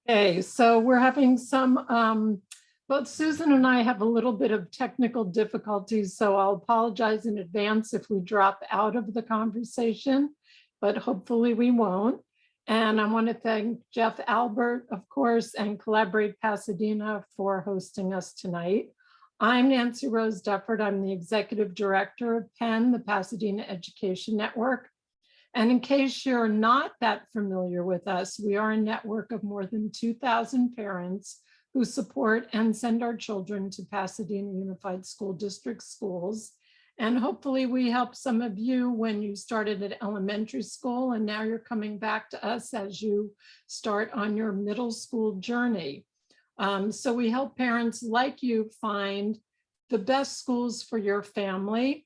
Okay, so we're having both Susan and I have a little bit of technical difficulties, so I'll apologize in advance if we drop out of the conversation, but hopefully we won't. And I want to thank Jeff Albert, of course, and Collaborate Pasadena for hosting us tonight. I'm Nancy Rose Dufford. I'm the Executive Director of PEN, the Pasadena Education Network. And in case you're not that familiar with us, we are a network of more than 2,000 parents who support and send our children to Pasadena Unified School District schools. And hopefully we help some of you when you started at elementary school and now you're coming back to us as you start on your middle school journey. So we help parents like you find the best schools for your family.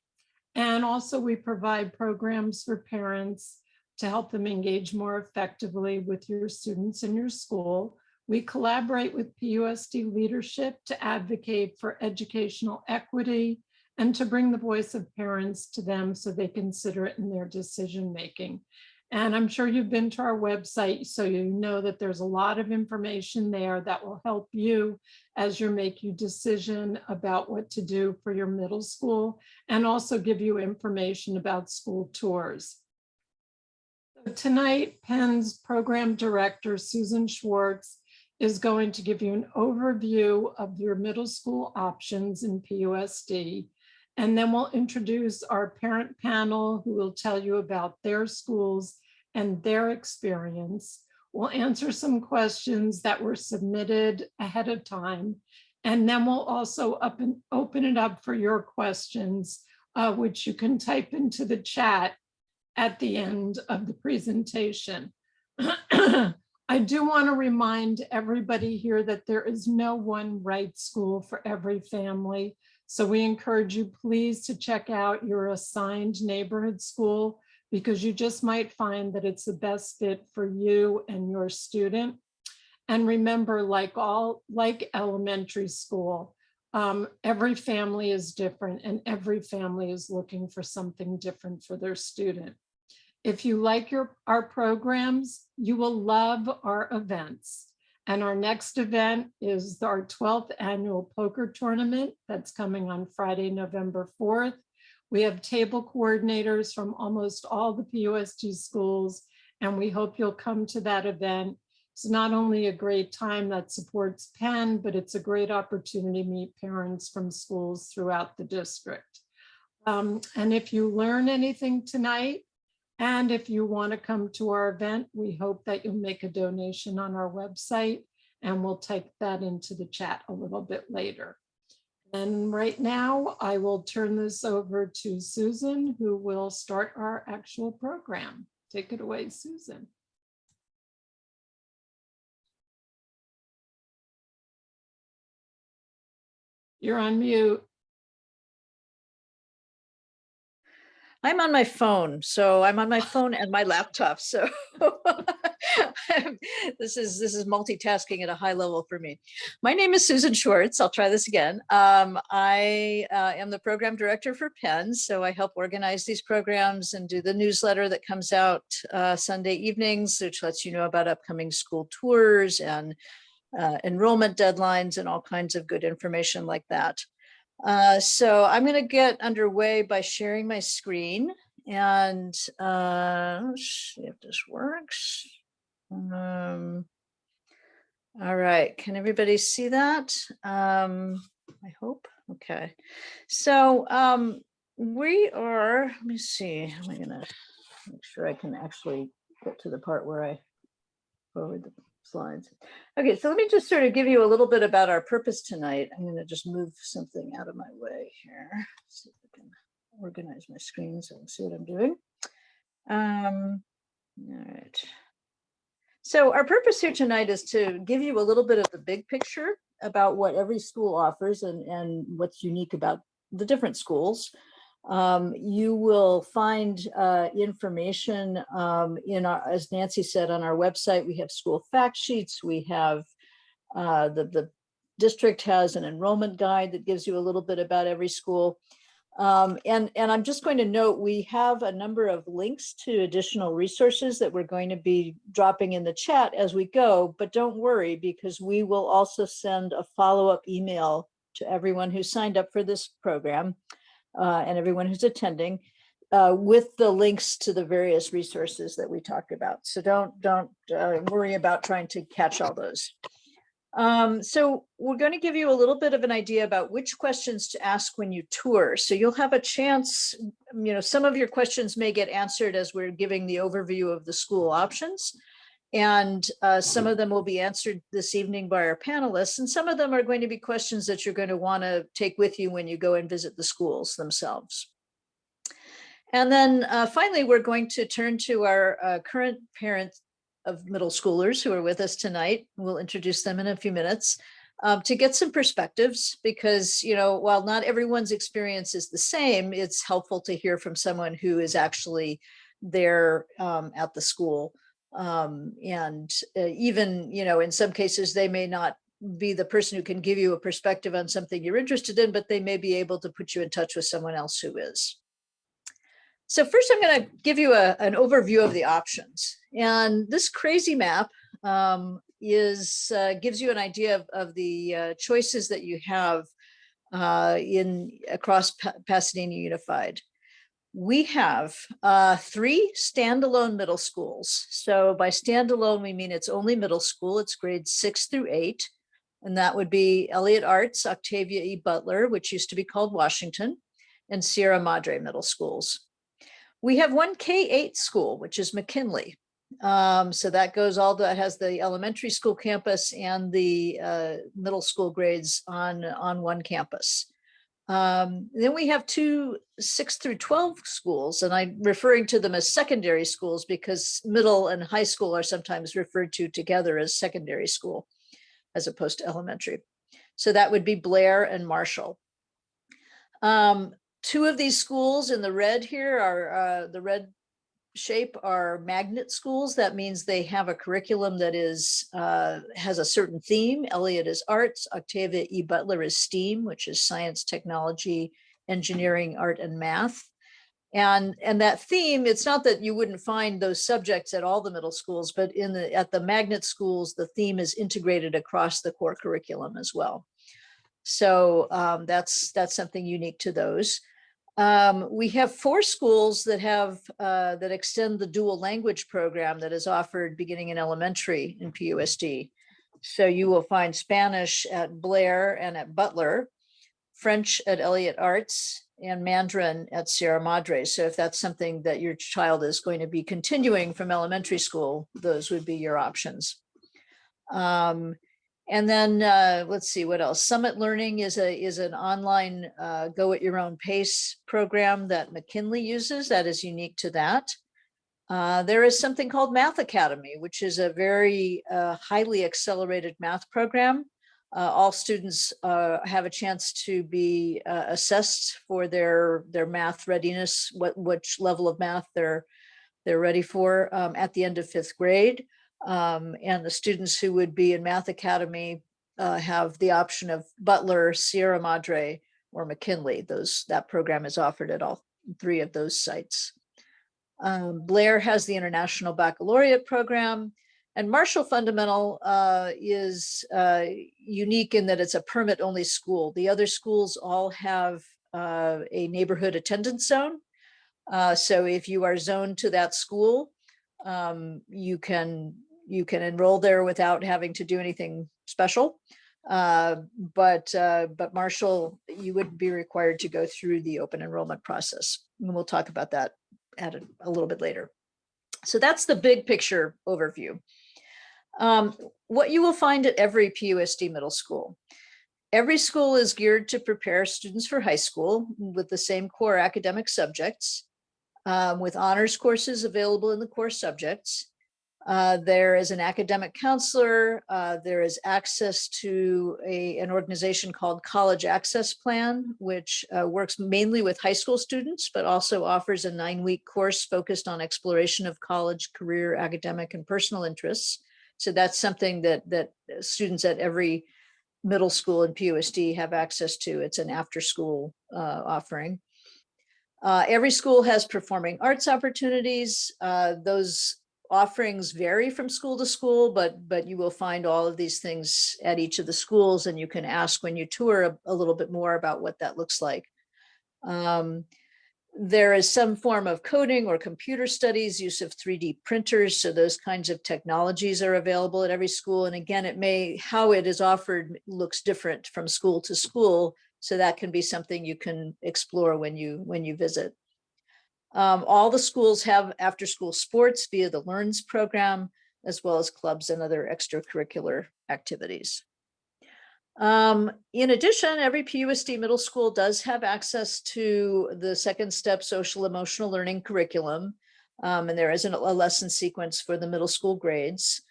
And also we provide programs for parents to help them engage more effectively with your students in your school. We collaborate with PUSD leadership to advocate for educational equity and to bring the voice of parents to them so they consider it in their decision making. And I'm sure you've been to our website, so you know that there's a lot of information there that will help you as you make your decision about what to do for your middle school, and also give you information about school tours. So tonight, PEN's program director, Susan Schwartz, is going to give you an overview of your middle school options in PUSD. And then we'll introduce our parent panel who will tell you about their schools and their experience. We'll answer some questions that were submitted ahead of time. And then we'll also open it up for your questions, which you can type into the chat at the end of the presentation. I do want to remind everybody here that there is no one right school for every family. So we encourage you please to check out your assigned neighborhood school, because you just might find that it's the best fit for you and your student. And remember, like elementary school, every family is different and every family is looking for something different for their student. If you like our programs, you will love our events. And our next event is our 12th annual poker tournament that's coming on Friday, November 4th. We have table coordinators from almost all the PUSD schools, and we hope you'll come to that event. It's not only a great time that supports PEN, but it's a great opportunity to meet parents from schools throughout the district. And if you learn anything tonight, and if you want to come to our event, we hope that you'll make a donation on our website, and we'll type that into the chat a little bit later. And right now, I will turn this over to Susan, who will start our actual program. Take it away, Susan. You're on mute. I'm on my phone, so I'm on my phone and my laptop. So this is multitasking at a high level for me. My name is Susan Schwartz. I'll try this again. I am the program director for PEN, so I help organize these programs and do the newsletter that comes out Sunday evenings, which lets you know about upcoming school tours and enrollment deadlines and all kinds of good information like that. So I'm going to get underway by sharing my screen, and let's see if this works. All right, can everybody see that? I hope. Okay. So we are, let me see, am I going to make sure I can actually get to the part where I forward the slides. Okay, so let me just sort of give you a little bit about our purpose tonight. I'm going to just move something out of my way here. See if I can organize my screen so I can see what I'm doing. All right. So our purpose here tonight is to give you a little bit of the big picture about what every school offers and what's unique about the different schools. You will find information in our, as Nancy said, on our website. We have school fact sheets. We have the district has an enrollment guide that gives you a little bit about every school. And I'm just going to note, we have a number of links to additional resources that we're going to be dropping in the chat as we go, but don't worry, because we will also send a follow-up email to everyone who signed up for this program and everyone who's attending with the links to the various resources that we talked about. So don't worry about trying to catch all those. So we're going to give you a little bit of an idea about which questions to ask when you tour. So you'll have a chance, some of your questions may get answered as we're giving the overview of the school options. And some of them will be answered this evening by our panelists. And some of them are going to be questions that you're going to want to take with you when you go and visit the schools themselves. And then finally, we're going to turn to our current parents of middle schoolers who are with us tonight. We'll introduce them in a few minutes to get some perspectives, because, while not everyone's experience is the same, it's helpful to hear from someone who is actually there at the school. And even, in some cases, they may not be the person who can give you a perspective on something you're interested in, but they may be able to put you in touch with someone else who is. So first, I'm going to give you an overview of the options. And this crazy map gives you an idea of the choices that you have across Pasadena Unified. We have 3 standalone middle schools. So by standalone, we mean it's only middle school. It's grades 6 through 8. And that would be Elliott Arts, Octavia E. Butler, which used to be called Washington, and Sierra Madre middle schools. We have one K-8 school, which is McKinley. So that has the elementary school campus and the middle school grades on one campus. Then we have 2 6 through 12 schools, and I'm referring to them as secondary schools because middle and high school are sometimes referred to together as secondary school as opposed to elementary. So that would be Blair and Marshall. 2 of these schools in the red here are the red shape are magnet schools. That means they have a curriculum that has a certain theme. Elliott is arts, Octavia E. Butler is STEAM, which is science, technology, engineering, art, and math. And that theme, it's not that you wouldn't find those subjects at all the middle schools, but at the magnet schools, the theme is integrated across the core curriculum as well. So that's something unique to those. We have 4 schools that extend the dual language program that is offered beginning in elementary in PUSD. So you will find Spanish at Blair and at Butler, French at Elliott Arts, and Mandarin at Sierra Madre. So if that's something that your child is going to be continuing from elementary school, those would be your options. And then let's see what else. Summit Learning is an online go at your own pace program that McKinley uses that is unique to that. There is something called Math Academy, which is a very highly accelerated math program. All students have a chance to be assessed for their math readiness, which level of math they're ready for at the end of 5th grade. And the students who would be in Math Academy have the option of Butler, Sierra Madre, or McKinley. That program is offered at all 3 of those sites. Blair has the International Baccalaureate program, and Marshall Fundamental is unique in that it's a permit-only school. The other schools all have a neighborhood attendance zone. So if you are zoned to that school, you can enroll there without having to do anything special. But Marshall, you would be required to go through the open enrollment process. And we'll talk about that a little bit later. So that's the big picture overview. What you will find at every PUSD middle school. Every school is geared to prepare students for high school with the same core academic subjects, with honors courses available in the core subjects. There is an academic counselor. There is access to an organization called College Access Plan, which works mainly with high school students, but also offers a 9-week course focused on exploration of college, career, academic, and personal interests. So that's something that students at every middle school in PUSD have access to. It's an after-school offering. Every school has performing arts opportunities. Those offerings vary from school to school, but you will find all of these things at each of the schools, and you can ask when you tour a little bit more about what that looks like. There is some form of coding or computer studies, use of 3D printers. So those kinds of technologies are available at every school. And again, how it is offered looks different from school to school. So that can be something you can explore when you visit. All the schools have after-school sports via the Learns program, as well as clubs and other extracurricular activities. In addition, every PUSD middle school does have access to the second step social emotional learning curriculum. And there isn't a lesson sequence for the middle school grades.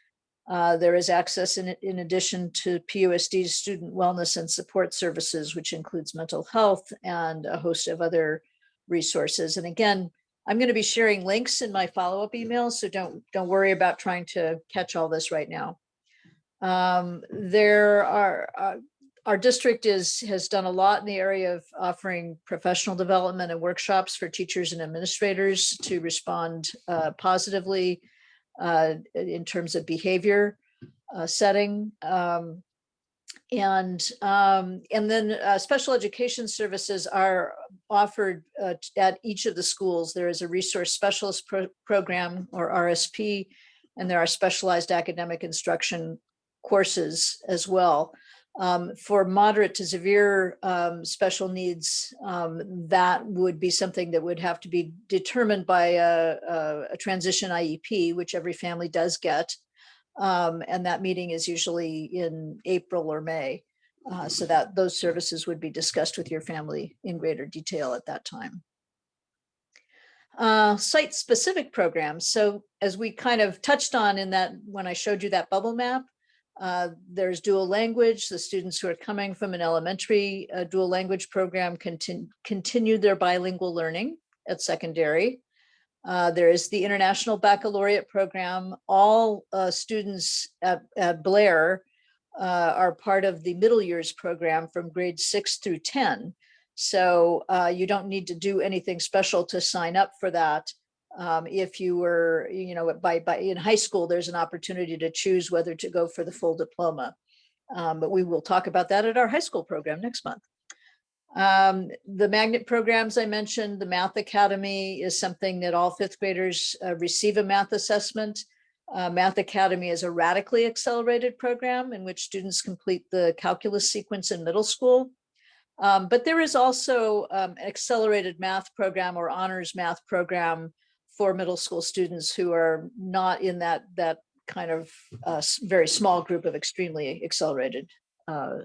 There is access in addition to PUSD's student wellness and support services, which includes mental health and a host of other resources. And again, I'm going to be sharing links in my follow-up emails, so don't worry about trying to catch all this right now. Our district has done a lot in the area of offering professional development and workshops for teachers and administrators to respond positively in terms of behavior setting. And then special education services are offered at each of the schools. There is a resource specialist program, or RSP, and there are specialized academic instruction courses as well. For moderate to severe special needs, that would be something that would have to be determined by a transition IEP, which every family does get. And that meeting is usually in April or May. So that those services would be discussed with your family in greater detail at that time. Site-specific programs. So as we kind of touched on in that, when I showed you that bubble map, there's dual language. The students who are coming from an elementary dual language program continue their bilingual learning at secondary. There is the International Baccalaureate program. All students at Blair are part of the middle years program from grades 6 through 10. So you don't need to do anything special to sign up for that. If you were, in high school, there's an opportunity to choose whether to go for the full diploma. But we will talk about that at our high school program next month. The magnet programs I mentioned, the Math Academy is something that all fifth graders receive a math assessment. Math Academy is a radically accelerated program in which students complete the calculus sequence in middle school. But there is also an accelerated math program or honors math program for middle school students who are not in that kind of very small group of extremely accelerated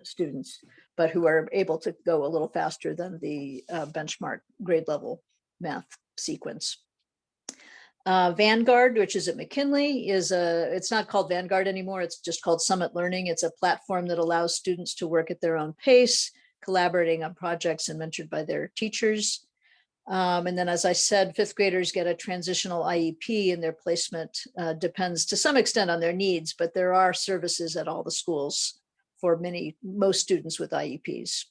students, but who are able to go a little faster than the benchmark grade level math sequence. Vanguard, which is at McKinley, it's not called Vanguard anymore. It's just called Summit Learning. It's a platform that allows students to work at their own pace, collaborating on projects and mentored by their teachers. And then, as I said, fifth graders get a transitional IEP, and their placement depends to some extent on their needs, but there are services at all the schools for most students with IEPs.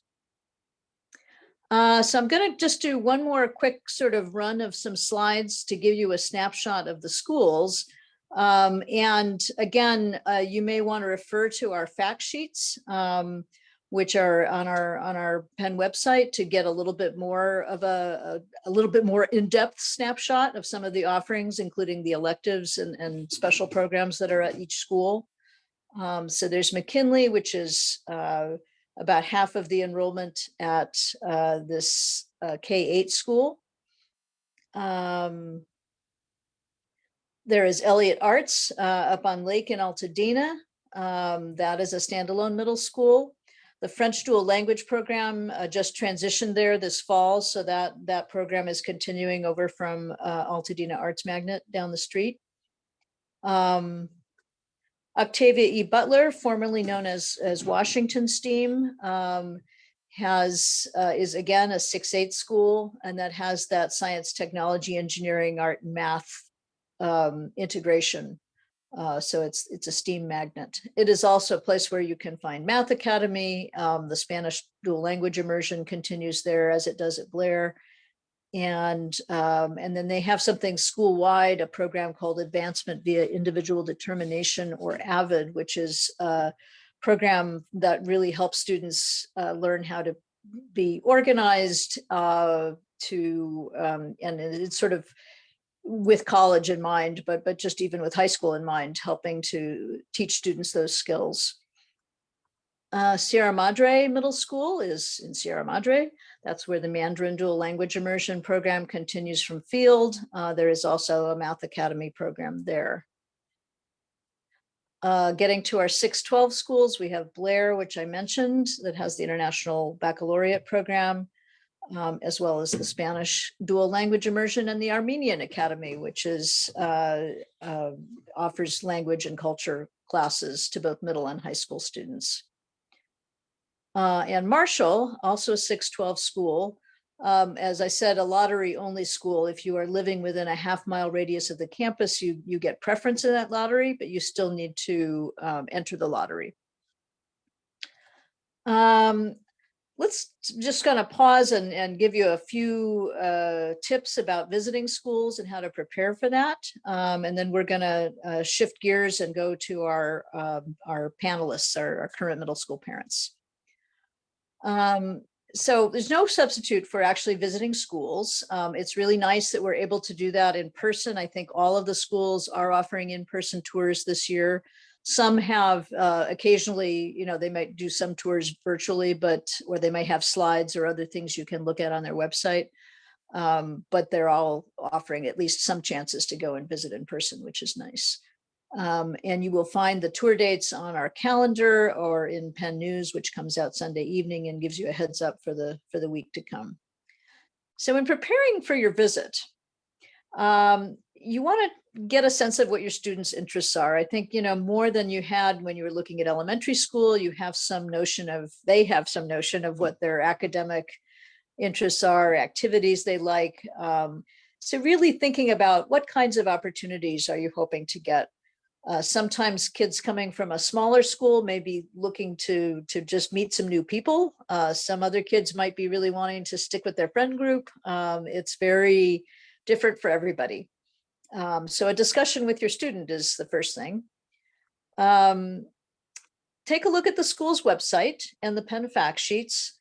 So I'm going to just do one more quick sort of run of some slides to give you a snapshot of the schools. And again, you may want to refer to our fact sheets, which are on our Penn website, to get a little bit more of a little bit more in-depth snapshot of some of the offerings, including the electives and special programs that are at each school. So there's McKinley, which is about half of the enrollment at this K-8 school. There is Elliott Arts up on Lake in Altadena. That is a standalone middle school. The French dual language program just transitioned there this fall, so that program is continuing over from Altadena Arts Magnet down the street. Octavia E. Butler, formerly known as Washington STEAM, is again a 6-8 school, and that has that science, technology, engineering, art, and math integration. So it's a STEAM magnet. It is also a place where you can find Math Academy. The Spanish dual language immersion continues there as it does at Blair. And then they have something school-wide, a program called Advancement via Individual Determination, or AVID, which is a program that really helps students learn how to be organized, and it's sort of with college in mind, but just even with high school in mind, helping to teach students those skills. Sierra Madre Middle School is in Sierra Madre. That's where the Mandarin Dual Language Immersion program continues from field. There is also a Math Academy program there. Getting to our 612 schools, we have Blair, which I mentioned, that has the International Baccalaureate program, as well as the Spanish Dual Language Immersion, and the Armenian Academy, which is offers language and culture classes to both middle and high school students. And Marshall, also a 612 school, as I said, a lottery only school. If you are living within a half-mile radius of the campus, you get preference in that lottery, but you still need to enter the lottery. Let's just kind of pause and give you a few tips about visiting schools and how to prepare for that. And then we're going to shift gears and go to our panelists, our current middle school parents. So there's no substitute for actually visiting schools. It's really nice that we're able to do that in person. I think all of the schools are offering in-person tours this year. Some have occasionally, they might do some tours virtually, or they may have slides or other things you can look at on their website. But they're all offering at least some chances to go and visit in person, which is nice. And you will find the tour dates on our calendar or in Penn News, which comes out Sunday evening and gives you a heads up for the week to come. So in preparing for your visit, you want to get a sense of what your students' interests are. I think, more than you had when you were looking at elementary school, they have some notion of what their academic interests are, activities they like. So really thinking about what kinds of opportunities are you hoping to get. Sometimes kids coming from a smaller school may be looking to just meet some new people. Some other kids might be really wanting to stick with their friend group. It's very different for everybody. So a discussion with your student is the first thing. Take a look at the school's website and the Penn fact sheets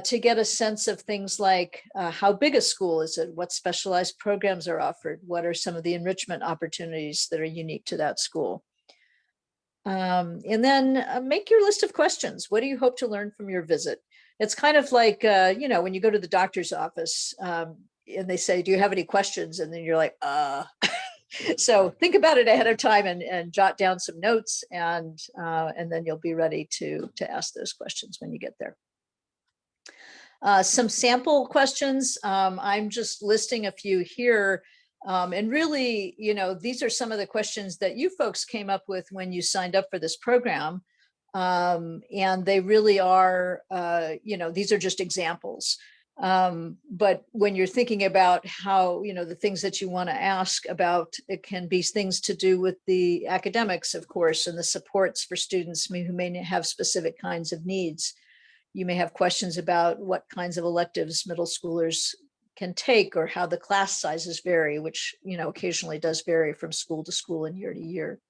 to get a sense of things like how big a school is it? What specialized programs are offered? What are some of the enrichment opportunities that are unique to that school? And then make your list of questions. What do you hope to learn from your visit? It's kind of like, when you go to the doctor's office and they say, do you have any questions? And then you're like, So think about it ahead of time and jot down some notes, and then you'll be ready to ask those questions when you get there. Some sample questions. I'm just listing a few here. And really, these are some of the questions that you folks came up with when you signed up for this program. And they really are, these are just examples. But when you're thinking about how, the things that you want to ask about, it can be things to do with the academics, of course, and the supports for students who may have specific kinds of needs. You may have questions about what kinds of electives middle schoolers can take, or how the class sizes vary, which, occasionally does vary from school to school and year to year.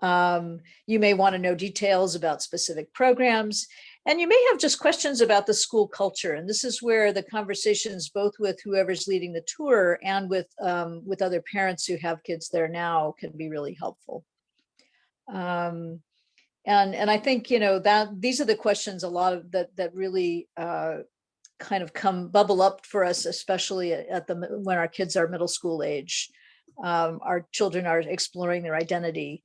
You may want to know details about specific programs, and you may have just questions about the school culture. And this is where the conversations, both with whoever's leading the tour and with other parents who have kids there now, can be really helpful. And I think, that these are the questions a lot of that really kind of bubble up for us, especially when our kids are middle school age. Our children are exploring their identity,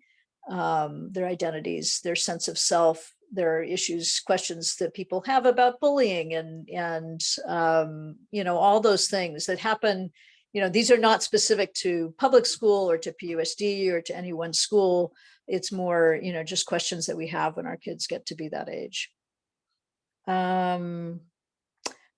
their identities, their sense of self, their issues, questions that people have about bullying and all those things that happen. These are not specific to public school or to PUSD or to any one school. It's more, just questions that we have when our kids get to be that age. All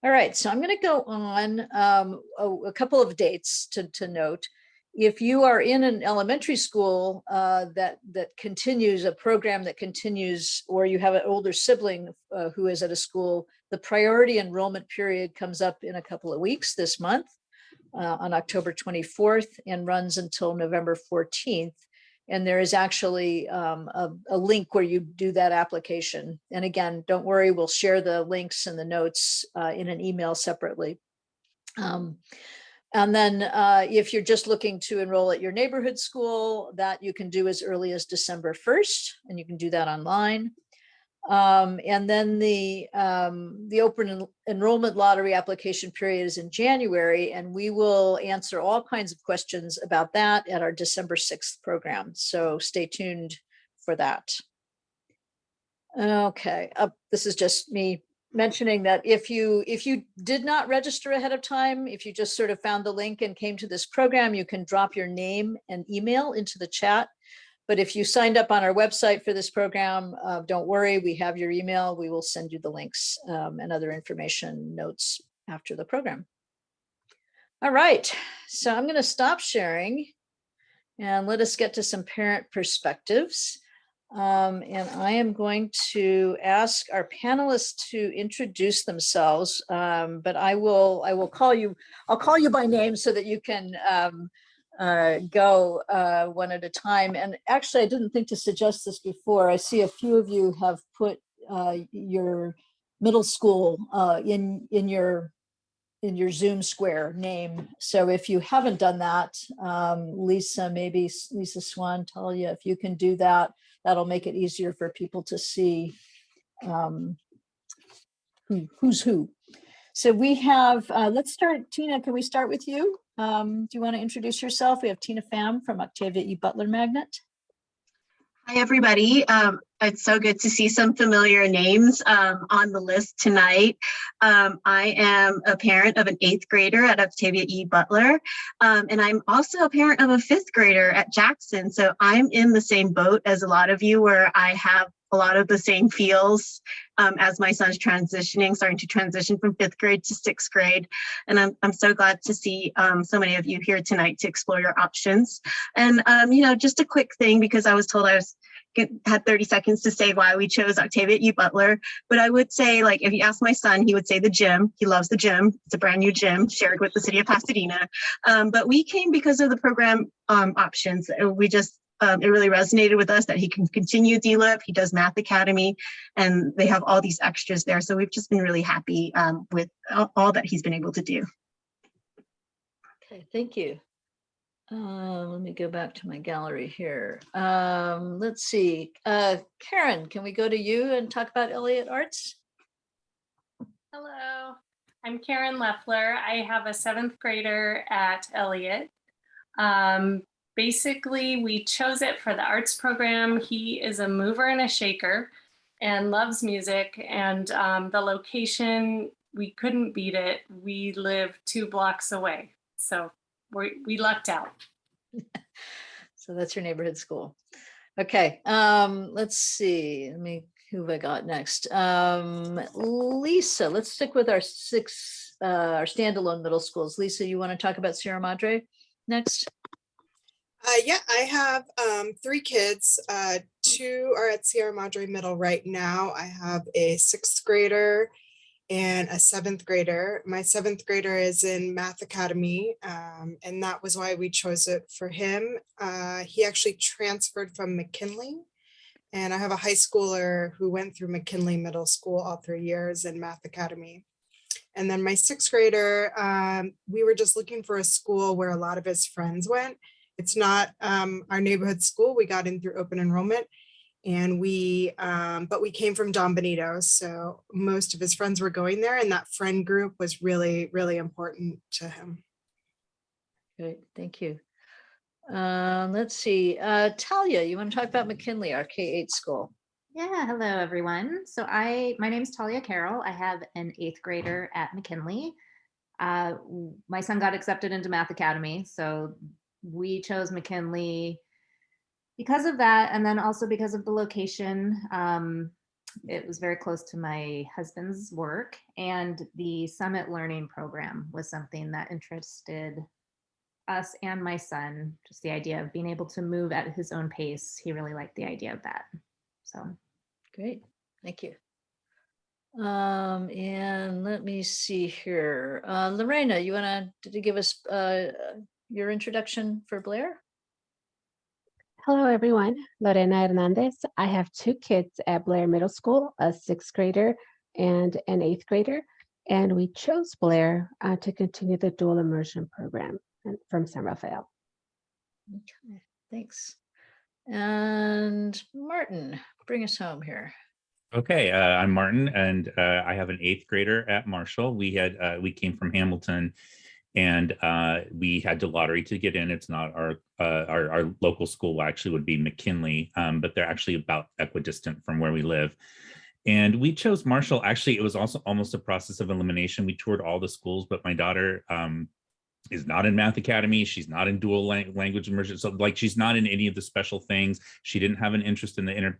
right, so I'm going to go on a couple of dates to note. If you are in an elementary school that continues a program that continues, or you have an older sibling who is at a school, the priority enrollment period comes up in a couple of weeks this month on October 24th and runs until November 14th. And there is actually a link where you do that application. And again, don't worry, we'll share the links and the notes in an email separately. And then if you're just looking to enroll at your neighborhood school, that you can do as early as December 1st, and you can do that online. And then the open enrollment lottery application period is in January, and we will answer all kinds of questions about that at our December 6th program. So stay tuned for that. Okay, this is just me mentioning that if you did not register ahead of time, if you just sort of found the link and came to this program, you can drop your name and email into the chat. But if you signed up on our website for this program, don't worry, we have your email. We will send you the links and other information notes after the program. All right, so I'm going to stop sharing and let us get to some parent perspectives. And I am going to ask our panelists to introduce themselves, but I'll call you by name so that you can go one at a time. And actually, I didn't think to suggest this before. I see a few of you have put your middle school in your Zoom square name. So if you haven't done that, Lisa, maybe Lisa Swan, Talia, if you can do that, that'll make it easier for people to see who's who. So we have, let's start, Tina, can we start with you? Do you want to introduce yourself? We have Tina Pham from Octavia E. Butler Magnet. Hi, everybody. It's so good to see some familiar names on the list tonight. I am a parent of an 8th grader at Octavia E. Butler, and I'm also a parent of a 5th grader at Jackson. So I'm in the same boat as a lot of you, where I have a lot of the same feels as my son's starting to transition from 5th grade to 6th grade. And I'm so glad to see so many of you here tonight to explore your options. And, just a quick thing, because I was told I had 30 seconds to say why we chose Octavia E. Butler. But I would say, like, if you ask my son, he would say the gym. He loves the gym. It's a brand new gym shared with the city of Pasadena. But we came because of the program options. We just, it really resonated with us that he can continue DLIP. He does Math Academy, and they have all these extras there. So we've just been really happy with all that he's been able to do. Okay, thank you. Let me go back to my gallery here. Let's see. Karen, can we go to you and talk about Elliott Arts? Hello, I'm Karen Leffler. I have a 7th grader at Elliott. Basically, we chose it for the arts program. He is a mover and a shaker and loves music. And the location, we couldn't beat it. We live 2 blocks away. So we lucked out. So that's your neighborhood school. Okay, let's see. Who have I got next? Lisa, let's stick with our standalone middle schools. Lisa, you want to talk about Sierra Madre next? Yeah, I have 3 kids. 2 are at Sierra Madre Middle right now. I have a 6th grader and a 7th grader. My 7th grader is in Math Academy, and that was why we chose it for him. He actually transferred from McKinley, and I have a high schooler who went through McKinley Middle School all 3 years in Math Academy. And then my 6th grader, we were just looking for a school where a lot of his friends went. It's not our neighborhood school. We got in through open enrollment. And but we came from Don Benito, so most of his friends were going there, and that friend group was really, really important to him. Great, thank you. Let's see, Talia, you want to talk about McKinley, our K-8 school? Yeah, hello everyone. So my name is Talia Carroll. I have an 8th grader at McKinley. My son got accepted into Math Academy, so we chose McKinley because of that, and then also because of the location. It was very close to my husband's work, and the Summit Learning Program was something that interested us and my son, just the idea of being able to move at his own pace. He really liked the idea of that. So Great, thank you. And let me see here. Lorena, you did you give us your introduction for Blair? Hello, everyone. Lorena Hernandez. I have 2 kids at Blair Middle School, a 6th grader and an 8th grader. And we chose Blair to continue the dual immersion program from San Rafael. Okay, thanks. And Martin, bring us home here. Okay, I'm Martin, and I have an 8th grader at Marshall. We came from Hamilton, and we had to lottery to get in. It's not our local school actually would be McKinley, but they're actually about equidistant from where we live. And we chose Marshall. Actually, it was also almost a process of elimination. We toured all the schools, but my daughter is not in Math Academy. She's not in dual language immersion. So like she's not in any of the special things. She didn't have an interest in the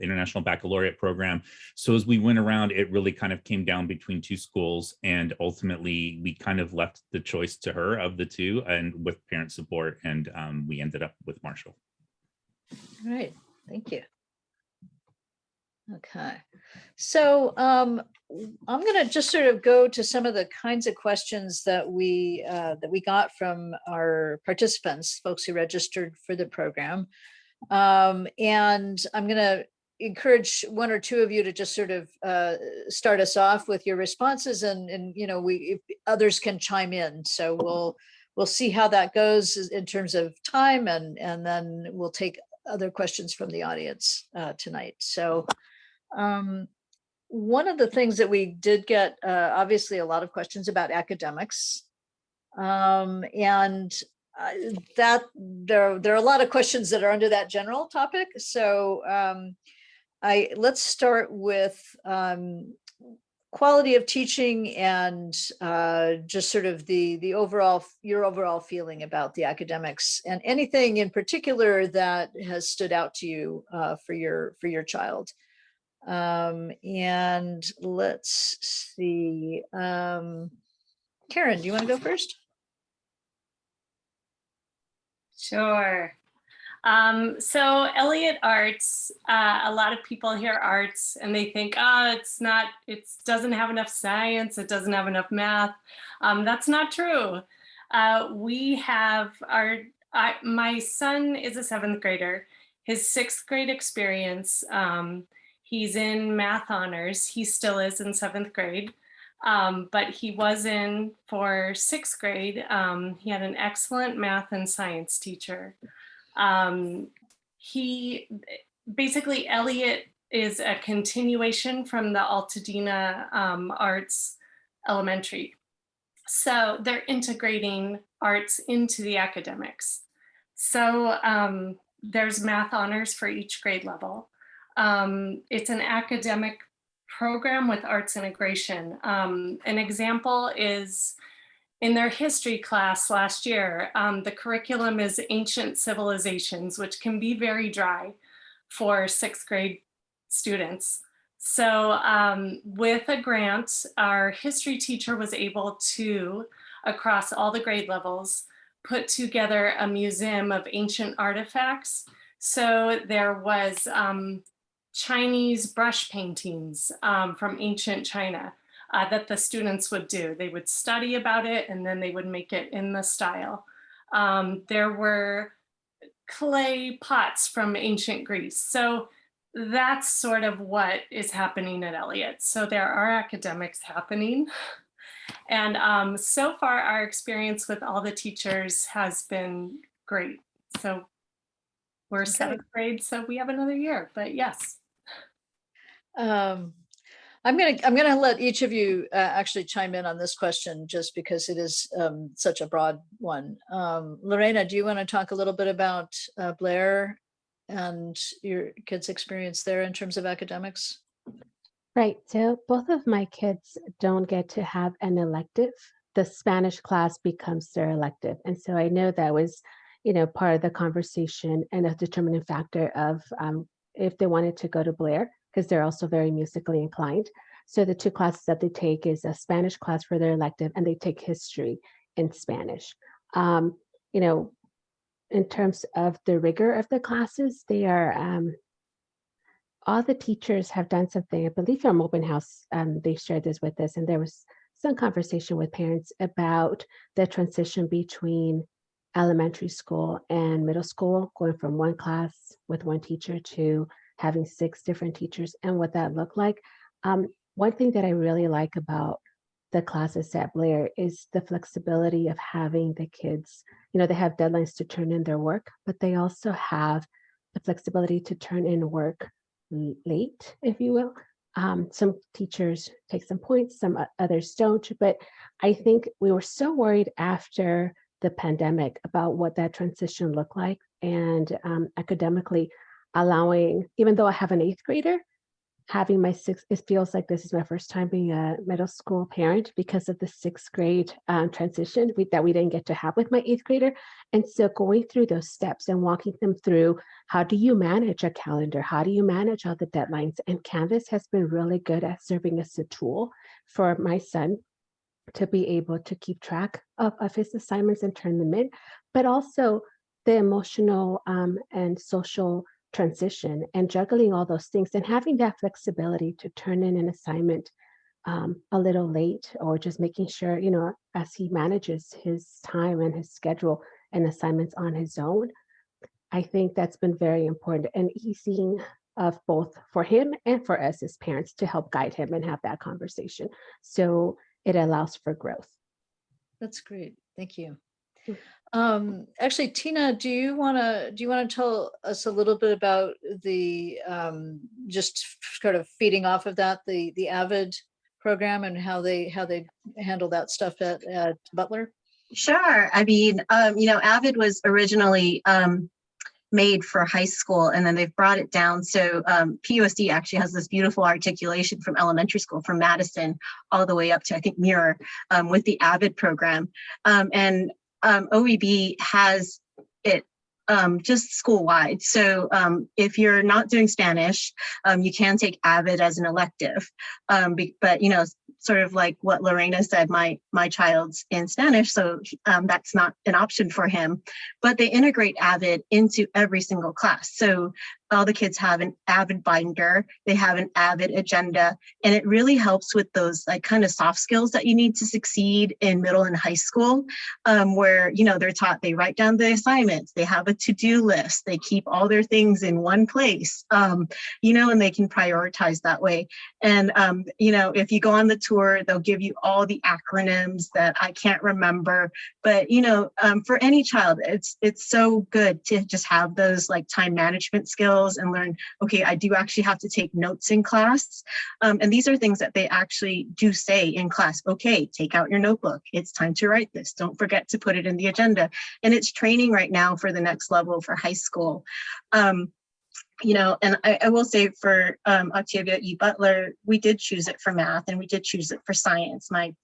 International Baccalaureate program. So as we went around, it really kind of came down between 2 schools. And ultimately, we kind of left the choice to her of the 2 and with parent support. And we ended up with Marshall. All right, thank you. Okay, so I'm going to just sort of go to some of the kinds of questions that we got from our participants, folks who registered for the program, and I'm going to encourage 1 or 2 of you to just sort of start us off with your responses, and you know, if others can chime in. So we'll see how that goes in terms of time, and then we'll take other questions from the audience tonight. So. One of the things that we did get, obviously, a lot of questions about academics, and that there are a lot of questions that are under that general topic. So let's start with quality of teaching and just sort of your overall feeling about the academics, and anything in particular that has stood out to you for your child. And let's see, Karen, do you want to go first? Sure. So Elliott Arts, a lot of people hear arts and they think, it doesn't have enough science, it doesn't have enough math. That's not true. My son is a 7th grader. His 6th grade experience, he's in math honors. He still is in 7th grade, but he was in for 6th grade. He had an excellent math and science teacher. Elliott is a continuation from the Altadena Arts Elementary. So they're integrating arts into the academics. So there's math honors for each grade level. It's an academic program with arts integration. An example is in their history class last year, the curriculum is ancient civilizations, which can be very dry for 6th grade students. So with a grant, our history teacher was able to, across all the grade levels, put together a museum of ancient artifacts. So there was Chinese brush paintings from ancient China that the students would do. They would study about it and then they would make it in the style. There were clay pots from ancient Greece. So that's sort of what is happening at Elliott. So there are academics happening. And so far our experience with all the teachers has been great. So we're 7th grade, so we have another year, but yes. I'm gonna let each of you actually chime in on this question, just because it is such a broad one. Lorena, do you want to talk a little bit about Blair and your kids' experience there in terms of academics? Right. So both of my kids don't get to have an elective. The Spanish class becomes their elective. And so I know that was, part of the conversation and a determining factor of if they wanted to go to Blair, because they're also very musically inclined. So the 2 classes that they take is a Spanish class for their elective, and they take history in Spanish. you know, in terms of the rigor of the classes, they are, all the teachers have done something. I believe from Open House, they shared this with us, and there was some conversation with parents about the transition between elementary school and middle school, going from one class with one teacher to having 6 different teachers and what that looked like. One thing that I really like about the classes at Blair is the flexibility of having the kids, you know, they have deadlines to turn in their work, but they also have the flexibility to turn in work late, if you will. Some teachers take some points, some others don't, but I think we were so worried after the pandemic about what that transition looked like, and academically allowing, even though I have an 8th grader, having my 6th, it feels like this is my first time being a middle school parent because of the 6th grade transition that we didn't get to have with my 8th grader. And so going through those steps and walking them through, how do you manage a calendar? How do you manage all the deadlines? And Canvas has been really good at serving as a tool for my son to be able to keep track of his assignments and turn them in, but also the emotional and social transition and juggling all those things and having that flexibility to turn in an assignment a little late, or just making sure, you know, as he manages his time and his schedule and assignments on his own. I think that's been very important and easing of both for him and for us as parents to help guide him and have that conversation. So it allows for growth. That's great. Thank you. Mm. Actually, Tina, do you want to tell us a little bit about the just sort of feeding off of that, the AVID program and how they handle that stuff at Butler? Sure. I mean, you know, AVID was originally made for high school, and then they've brought it down. So PUSD actually has this beautiful articulation from elementary school, from Madison all the way up to, I think, Muir, with the AVID program. And OEB has it just school-wide. So if you're not doing Spanish, you can take AVID as an elective. But, you know, sort of like what Lorena said, my child's in Spanish, so that's not an option for him. But they integrate AVID into every single class. So all the kids have an AVID binder, they have an AVID agenda, and it really helps with those like kind of soft skills that you need to succeed in middle and high school, where, you know, they're taught, they write down the assignments, they have a to-do list, they keep all their things in one place, you know, and they can prioritize that way. And, you know, if you go on the tour, they'll give you all the acronyms that I can't remember, but, you know, for any child, it's so good to just have those like time management skills and learn, okay, I do actually have to take notes in class. And these are things that they actually do say in class. Okay, take out your notebook. It's time to write this. Don't forget to put it in the agenda. And it's training right now for the next level for high school. You know, and I will say for Octavia E. Butler, we did choose it for math and we did choose it for science. My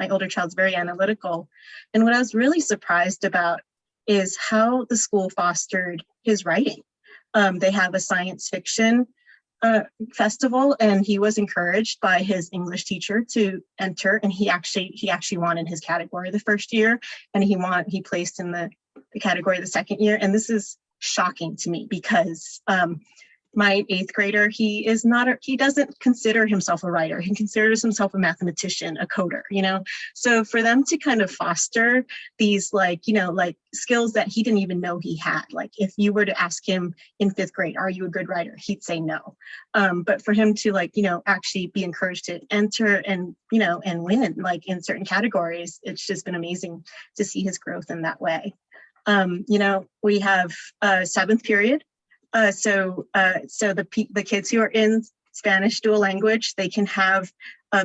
older child's very analytical. And what I was really surprised about is how the school fostered his writing. They have a science fiction festival, and he was encouraged by his English teacher to enter, and he actually won in his category the first year, and he placed in the category the second year. And this is shocking to me because my 8th grader, he doesn't consider himself a writer. He considers himself a mathematician, a coder, you know? So for them to kind of foster these like, you know, like skills that he didn't even know he had, like if you were to ask him in 5th grade, are you a good writer? He'd say no. But for him to like, you know, actually be encouraged to enter and, you know, and win in, like in certain categories, it's just been amazing to see his growth in that way. You know, we have 7th period. So the kids who are in Spanish dual language, they can have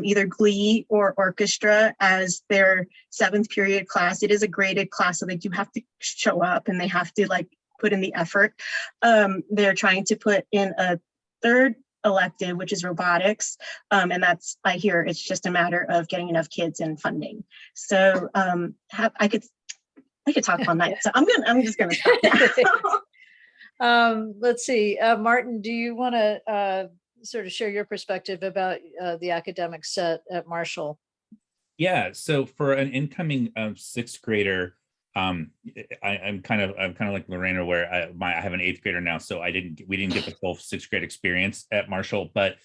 either Glee or orchestra as their 7th period class. It is a graded class, so they do have to show up and they have to like put in the effort. They're trying to put in a 3rd elective, which is robotics, and that's, I hear it's just a matter of getting enough kids and funding. So I could talk all night, so I'm just gonna stop now. Let's see, Martin, do you want to sort of share your perspective about the academic set at Marshall? Yeah, so for an incoming 6th grader, I'm kind of like Lorena, where I have an 8th grader now, so we didn't get the full 6th grade experience at Marshall, but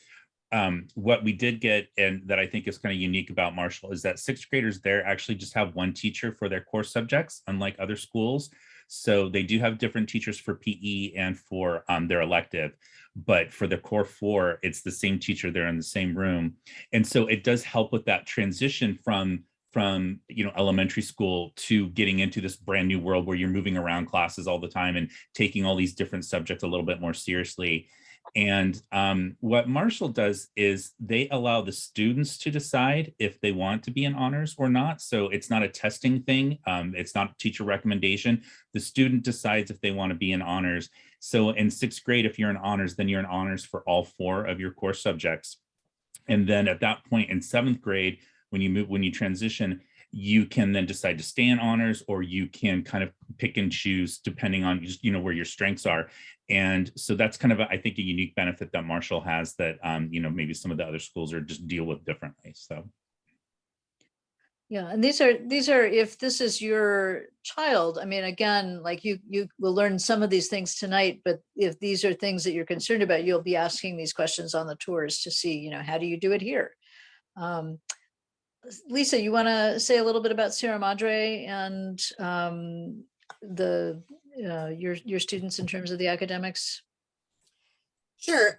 what we did get, and that I think is kind of unique about Marshall, is that 6th graders there actually just have one teacher for their core subjects, unlike other schools. So they do have different teachers for PE and for their elective, but for the core 4, it's the same teacher. They're in the same room, and so it does help with that transition from elementary school to getting into this brand new world where you're moving around classes all the time and taking all these different subjects a little bit more seriously. And what Marshall does is they allow the students to decide if they want to be in honors or not. So it's not a testing thing. It's not teacher recommendation. The student decides if they want to be in honors. So in 6th grade, if you're in honors, then you're in honors for all 4 of your core subjects. And then at that point in 7th grade, when you transition, you can then decide to stay in honors, or you can kind of pick and choose depending on just, where your strengths are. And so that's kind of, I think, a unique benefit that Marshall has that, maybe some of the other schools are just deal with differently. So. Yeah, and these are, if this is your child, I mean, again, like you will learn some of these things tonight, but if these are things that you're concerned about, you'll be asking these questions on the tours to see, how do you do it here? Lisa, you want to say a little bit about Sierra Madre and your students in terms of the academics? Sure.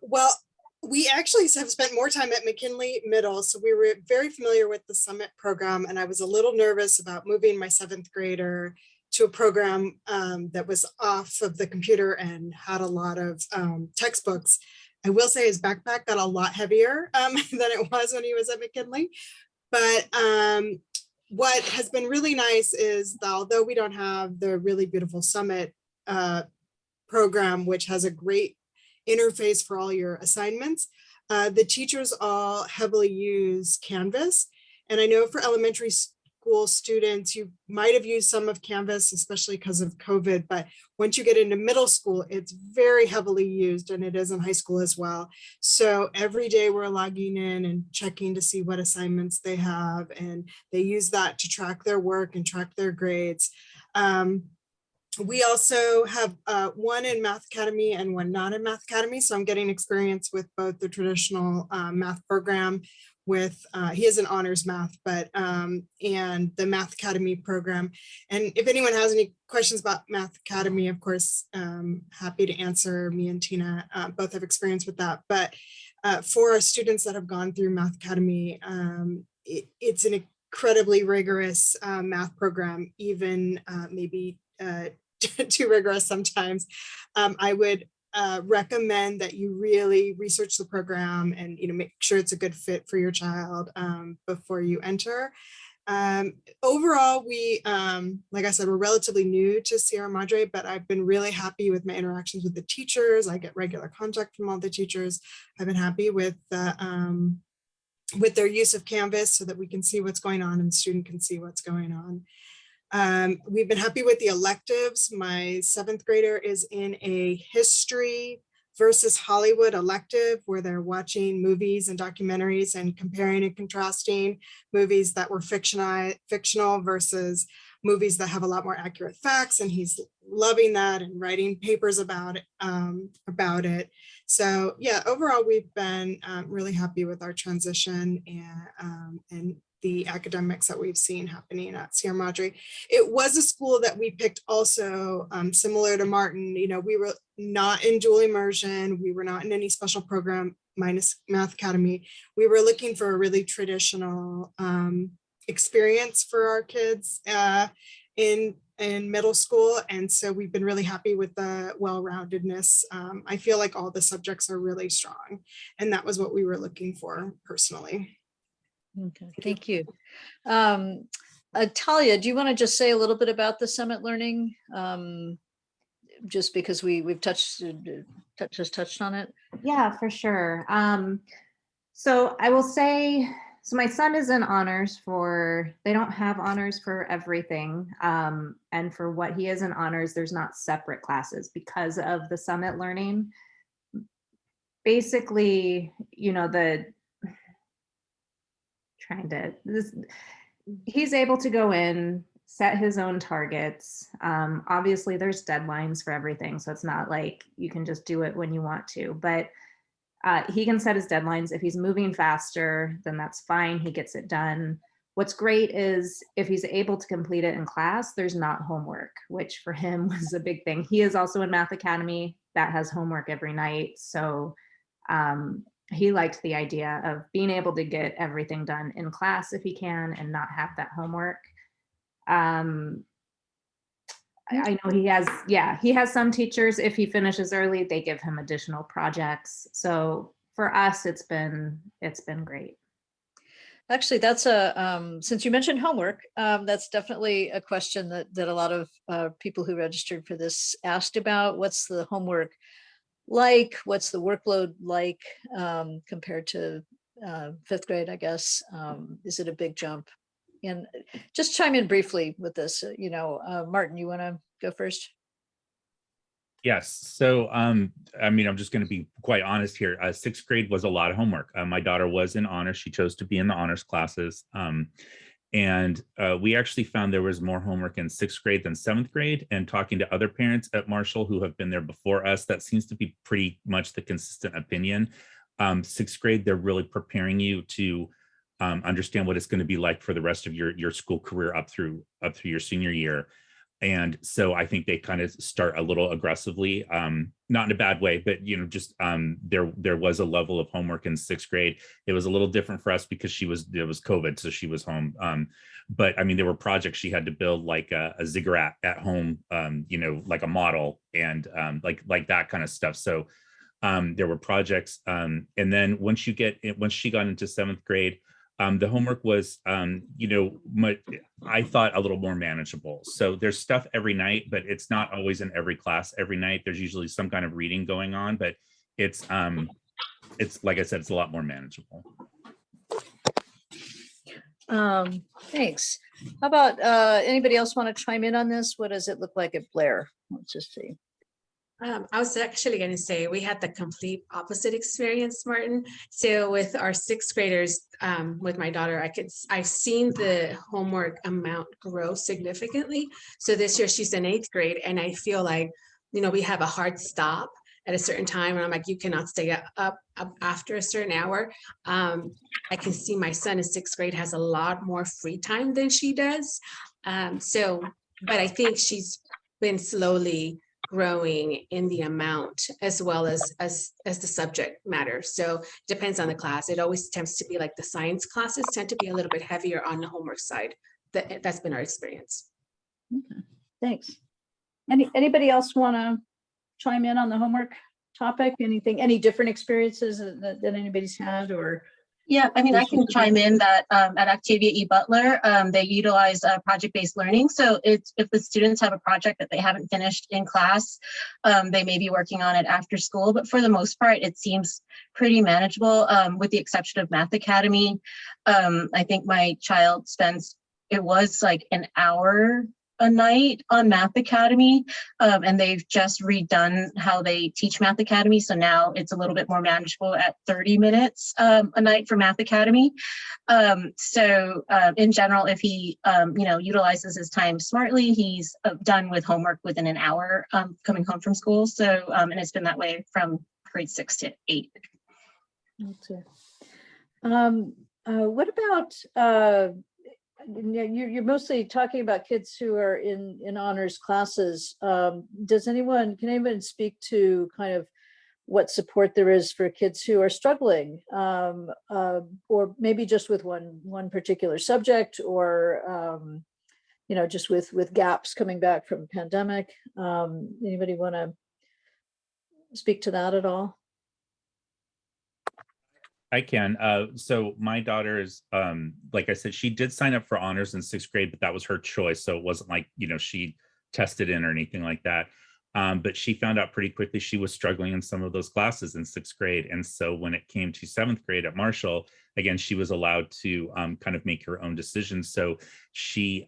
Well, we actually have spent more time at McKinley Middle, so we were very familiar with the Summit program, and I was a little nervous about moving my 7th grader to a program that was off of the computer and had a lot of textbooks. I will say his backpack got a lot heavier than it was when he was at McKinley. But what has been really nice is that although we don't have the really beautiful Summit program, which has a great interface for all your assignments, the teachers all heavily use Canvas. And I know for elementary school students, you might have used some of Canvas, especially because of COVID, but once you get into middle school, it's very heavily used, and it is in high school as well. So every day we're logging in and checking to see what assignments they have, and they use that to track their work and track their grades. We also have one in Math Academy and one not in Math Academy. So I'm getting experience with both the traditional math program with, he is an honors math, but, and the Math Academy program. And if anyone has any questions about Math Academy, of course, happy to answer. Me and Tina both have experience with that. But for our students that have gone through Math Academy, it's an incredibly rigorous math program, even maybe too rigorous sometimes. I would recommend that you really research the program and make sure it's a good fit for your child before you enter. Overall, we, like I said, we're relatively new to Sierra Madre, but I've been really happy with my interactions with the teachers. I get regular contact from all the teachers. I've been happy with their use of Canvas so that we can see what's going on and the student can see what's going on. We've been happy with the electives. My 7th grader is in a history versus Hollywood elective where they're watching movies and documentaries and comparing and contrasting movies that were fictional versus movies that have a lot more accurate facts. And he's loving that and writing papers about it. So yeah, overall, we've been really happy with our transition and the academics that we've seen happening at Sierra Madre. It was a school that we picked also similar to Martin. We were not in dual immersion. We were not in any special program minus Math Academy. We were looking for a really traditional experience for our kids in middle school. And so we've been really happy with the well-roundedness. I feel like all the subjects are really strong. And that was what we were looking for personally. Okay, thank you. Talia, do you want to just say a little bit about the Summit Learning? Just because we've touched on it. Yeah, for sure. So I will say, so my son is in honors they don't have honors for everything. And for what he is in honors, there's not separate classes because of the Summit Learning. Basically, he's able to go in set his own targets. Obviously, there's deadlines for everything, so it's not like you can just do it when you want to, but he can set his deadlines. If he's moving faster, then that's fine. He gets it done. What's great is if he's able to complete it in class, there's not homework, which for him was a big thing. He is also in Math Academy that has homework every night. So he liked the idea of being able to get everything done in class if he can and not have that homework. I know he has some teachers, if he finishes early, they give him additional projects. So for us, it's been great. Actually, that's since you mentioned homework, that's definitely a question that a lot of people who registered for this asked about. What's the homework like? What's the workload like compared to 5th grade, I guess? Is it a big jump? And just chime in briefly with this, Martin, you want to go first? Yes. So, I mean, I'm just going to be quite honest here. 6th grade was a lot of homework. My daughter was in honors. She chose to be in the honors classes. And we actually found there was more homework in 6th grade than 7th grade. And talking to other parents at Marshall who have been there before us, that seems to be pretty much the consistent opinion. 6th grade, they're really preparing you to understand what it's going to be like for the rest of your school career up through your senior year. And so I think they kind of start a little aggressively, not in a bad way, but just there was a level of homework in 6th grade. It was a little different for us because it was COVID, so she was home. But I mean, there were projects she had to build, like a ziggurat at home, like a model, and like that kind of stuff. So there were projects, and then once she got into 7th grade. The homework was, I thought a little more manageable. So there's stuff every night, but it's not always in every class every night. There's usually some kind of reading going on, but it's like I said, it's a lot more manageable. Thanks. How about anybody else want to chime in on this? What does it look like at Blair? Let's just see. I was actually going to say we had the complete opposite experience, Martin. So with our 6th graders, with my daughter, I've seen the homework amount grow significantly. So this year she's in 8th grade, and I feel like, we have a hard stop at a certain time, and I'm like, you cannot stay up after a certain hour. I can see my son in 6th grade has a lot more free time than she does. But I think she's been slowly growing in the amount as well as the subject matter. So it depends on the class. It always tends to be like the science classes tend to be a little bit heavier on the homework side. That's been our experience. Okay, thanks. Anybody else want to chime in on the homework topic? Any different experiences that anybody's had, or? Yeah, I mean, I can chime in that at Octavia E. Butler, they utilize project-based learning. So if the students have a project that they haven't finished in class, they may be working on it after school. But for the most part, it seems pretty manageable, with the exception of Math Academy. I think my child it was like an hour a night on Math Academy, and they've just redone how they teach Math Academy. So now it's a little bit more manageable at 30 minutes a night for Math Academy. So in general, if he utilizes his time smartly, he's done with homework within an hour coming home from school. So and it's been that way from grade 6 to 8. Okay. What about you're mostly talking about kids who are in honors classes. Can anyone speak to kind of what support there is for kids who are struggling, or maybe just with one particular subject, or just with gaps coming back from pandemic? Anybody want to speak to that at all? I can. So my daughter is, like I said, she did sign up for honors in 6th grade, but that was her choice. So it wasn't like, she tested in or anything like that. But she found out pretty quickly she was struggling in some of those classes in 6th grade. And so when it came to 7th grade at Marshall, again, she was allowed to kind of make her own decisions. So she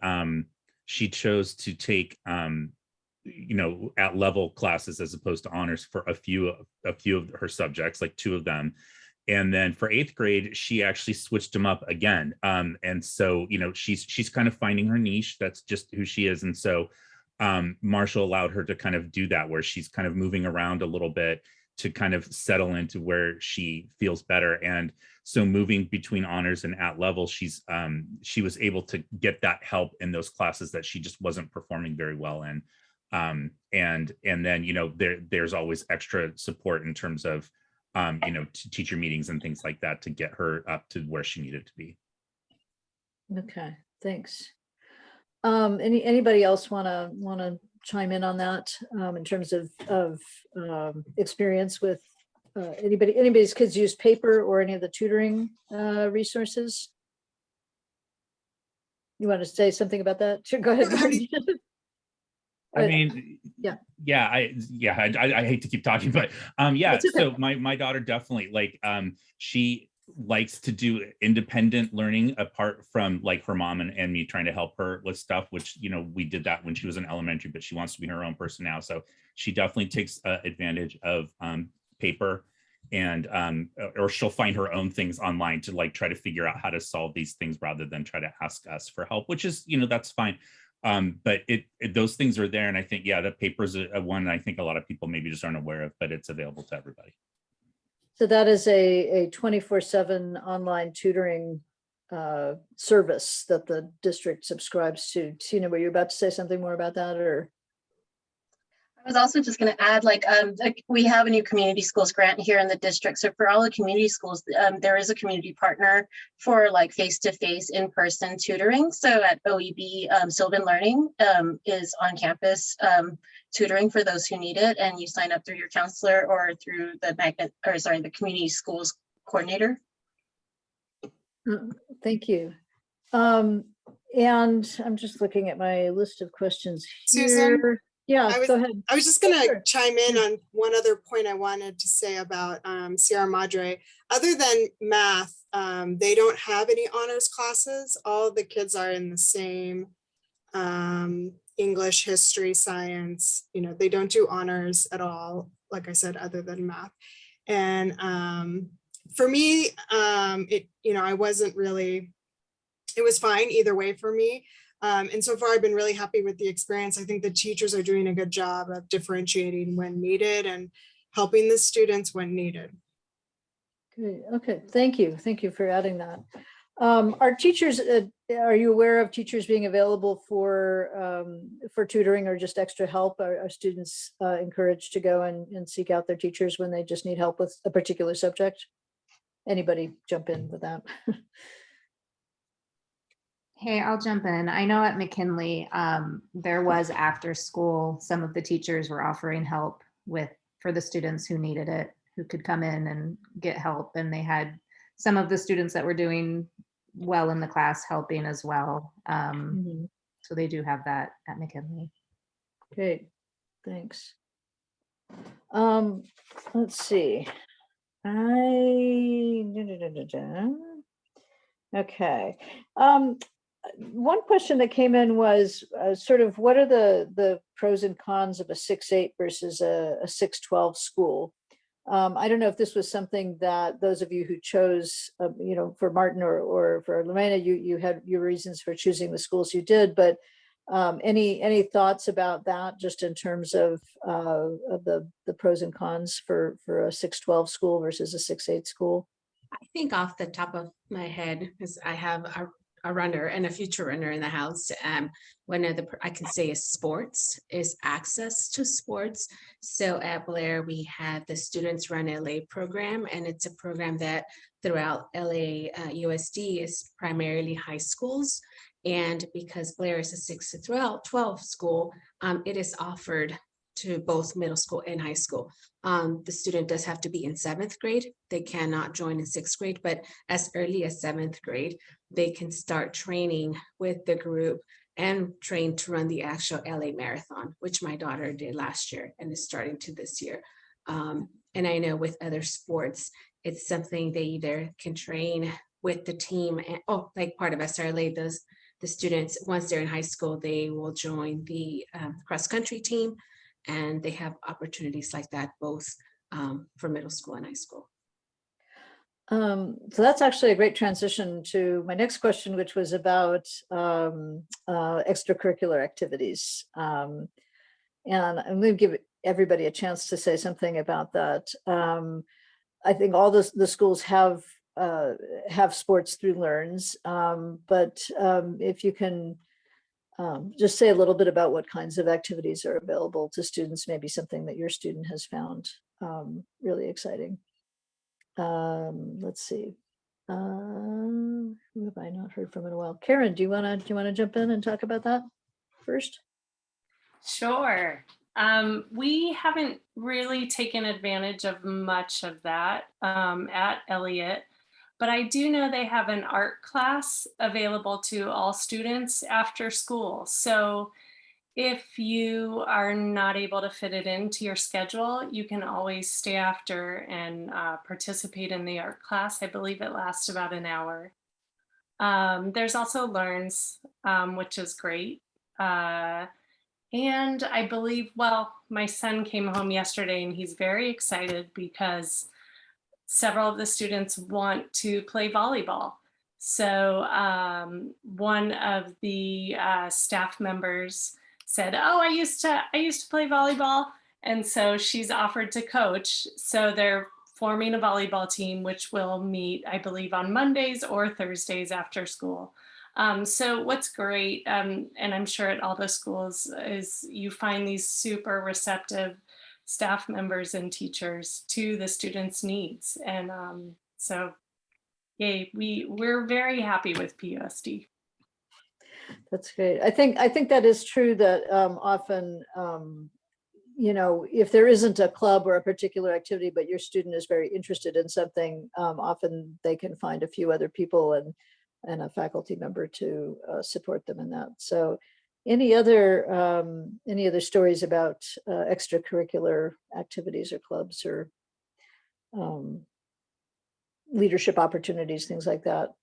chose to take, at level classes as opposed to honors for a few of her subjects, like 2 of them. And then for 8th grade, she actually switched them up again. And so, you know, she's kind of finding her niche. That's just who she is. And so Marshall allowed her to kind of do that, where she's kind of moving around a little bit to kind of settle into where she feels better. And so moving between honors and at level, she was able to get that help in those classes that she just wasn't performing very well in. And then, you know, there's always extra support in terms of, you know, teacher meetings and things like that to get her up to where she needed to be. Okay, thanks. Anybody else want to chime in on that in terms of experience with anybody's kids use paper or any of the tutoring resources? You want to say something about that? Sure, go ahead. I mean, I hate to keep talking, but yeah. Okay. So my daughter definitely she likes to do independent learning apart from like her mom and me trying to help her with stuff, which, you know, we did that when she was in elementary, but she wants to be her own person now. So she definitely takes advantage of paper, and or she'll find her own things online to like try to figure out how to solve these things rather than try to ask us for help, which is, you know, that's fine. But those things are there. And I think, yeah, the paper is a one I think a lot of people maybe just aren't aware of, but it's available to everybody. So that is a 24/7 online tutoring service that the district subscribes to. Tina, were you about to say something more about that, or? I was also just going to add, like we have a new community schools grant here in the district. So for all the community schools, there is a community partner for like face-to-face in-person tutoring. So at OEB, Sylvan Learning is on campus tutoring for those who need it, and you sign up through your counselor or through the community schools coordinator. Thank you. And I'm just looking at my list of questions here. Susan? Yeah, go ahead. I was just going to chime in on one other point I wanted to say about Sierra Madre. Other than math, they don't have any honors classes. All the kids are in the same English, history, science. You know, they don't do honors at all, like I said, other than math. And for me, I wasn't really, it was fine either way for me. And so far, I've been really happy with the experience. I think the teachers are doing a good job of differentiating when needed and helping the students when needed. Great. Okay, thank you. Thank you for adding that. Are teachers, are you aware of teachers being available for tutoring or just extra help? Are students encouraged to go and seek out their teachers when they just need help with a particular subject? Anybody jump in with that? Hey, I'll jump in. I know at McKinley, there was after school, some of the teachers were offering help for the students who needed it, who could come in and get help. And they had some of the students that were doing well in the class helping as well. So they do have that at McKinley. Great, thanks. Let's see. Okay. One question that came in was sort of what are the pros and cons of a 6-8 versus a 6-12 school? I don't know if this was something that those of you who chose, for Martin or for Lorena, you had your reasons for choosing the schools you did, but any thoughts about that, just in terms of the pros and cons for a 6-12 school versus a 6-8 school? I think off the top of my head, because I have a runner and a future runner in the house. One of the I can say is sports, is access to sports. So at Blair, we had the Students Run LA program, and it's a program that throughout LA USD is primarily high schools. And because Blair is a 6-12 school, it is offered to both middle school and high school. The student does have to be in 7th grade. They cannot join in 6th grade, but as early as 7th grade, they can start training with the group and train to run the actual LA Marathon, which my daughter did last year and is starting to this year. And I know with other sports, it's something they either can train with the team, and like part of SRLA does, the students, once they're in high school, they will join the cross-country team, and they have opportunities like that both for middle school and high school. So that's actually a great transition to my next question, which was about extracurricular activities. And I'm going to give everybody a chance to say something about that. I think all the schools have sports through Learns, but if you can just say a little bit about what kinds of activities are available to students, maybe something that your student has found really exciting. Let's see. Who have I not heard from in a while? Karen, do you want to jump in and talk about that first? Sure. We haven't really taken advantage of much of that at Elliott, but I do know they have an art class available to all students after school. So if you are not able to fit it into your schedule, you can always stay after and participate in the art class. I believe it lasts about an hour. There's also Learns, which is great. And I believe, well, my son came home yesterday and he's very excited because several of the students want to play volleyball. So one of the staff members said, "Oh, I used to play volleyball," and so she's offered to coach. So they're forming a volleyball team, which will meet, I believe, on Mondays or Thursdays after school. So what's great, and I'm sure at all the schools, is you find these super receptive staff members and teachers to the students' needs. And so, yay, we're very happy with PUSD. That's great. I think that is true that often, you know, if there isn't a club or a particular activity, but your student is very interested in something, often they can find a few other people and a faculty member to support them in that. So any other stories about extracurricular activities or clubs or leadership opportunities, things like that?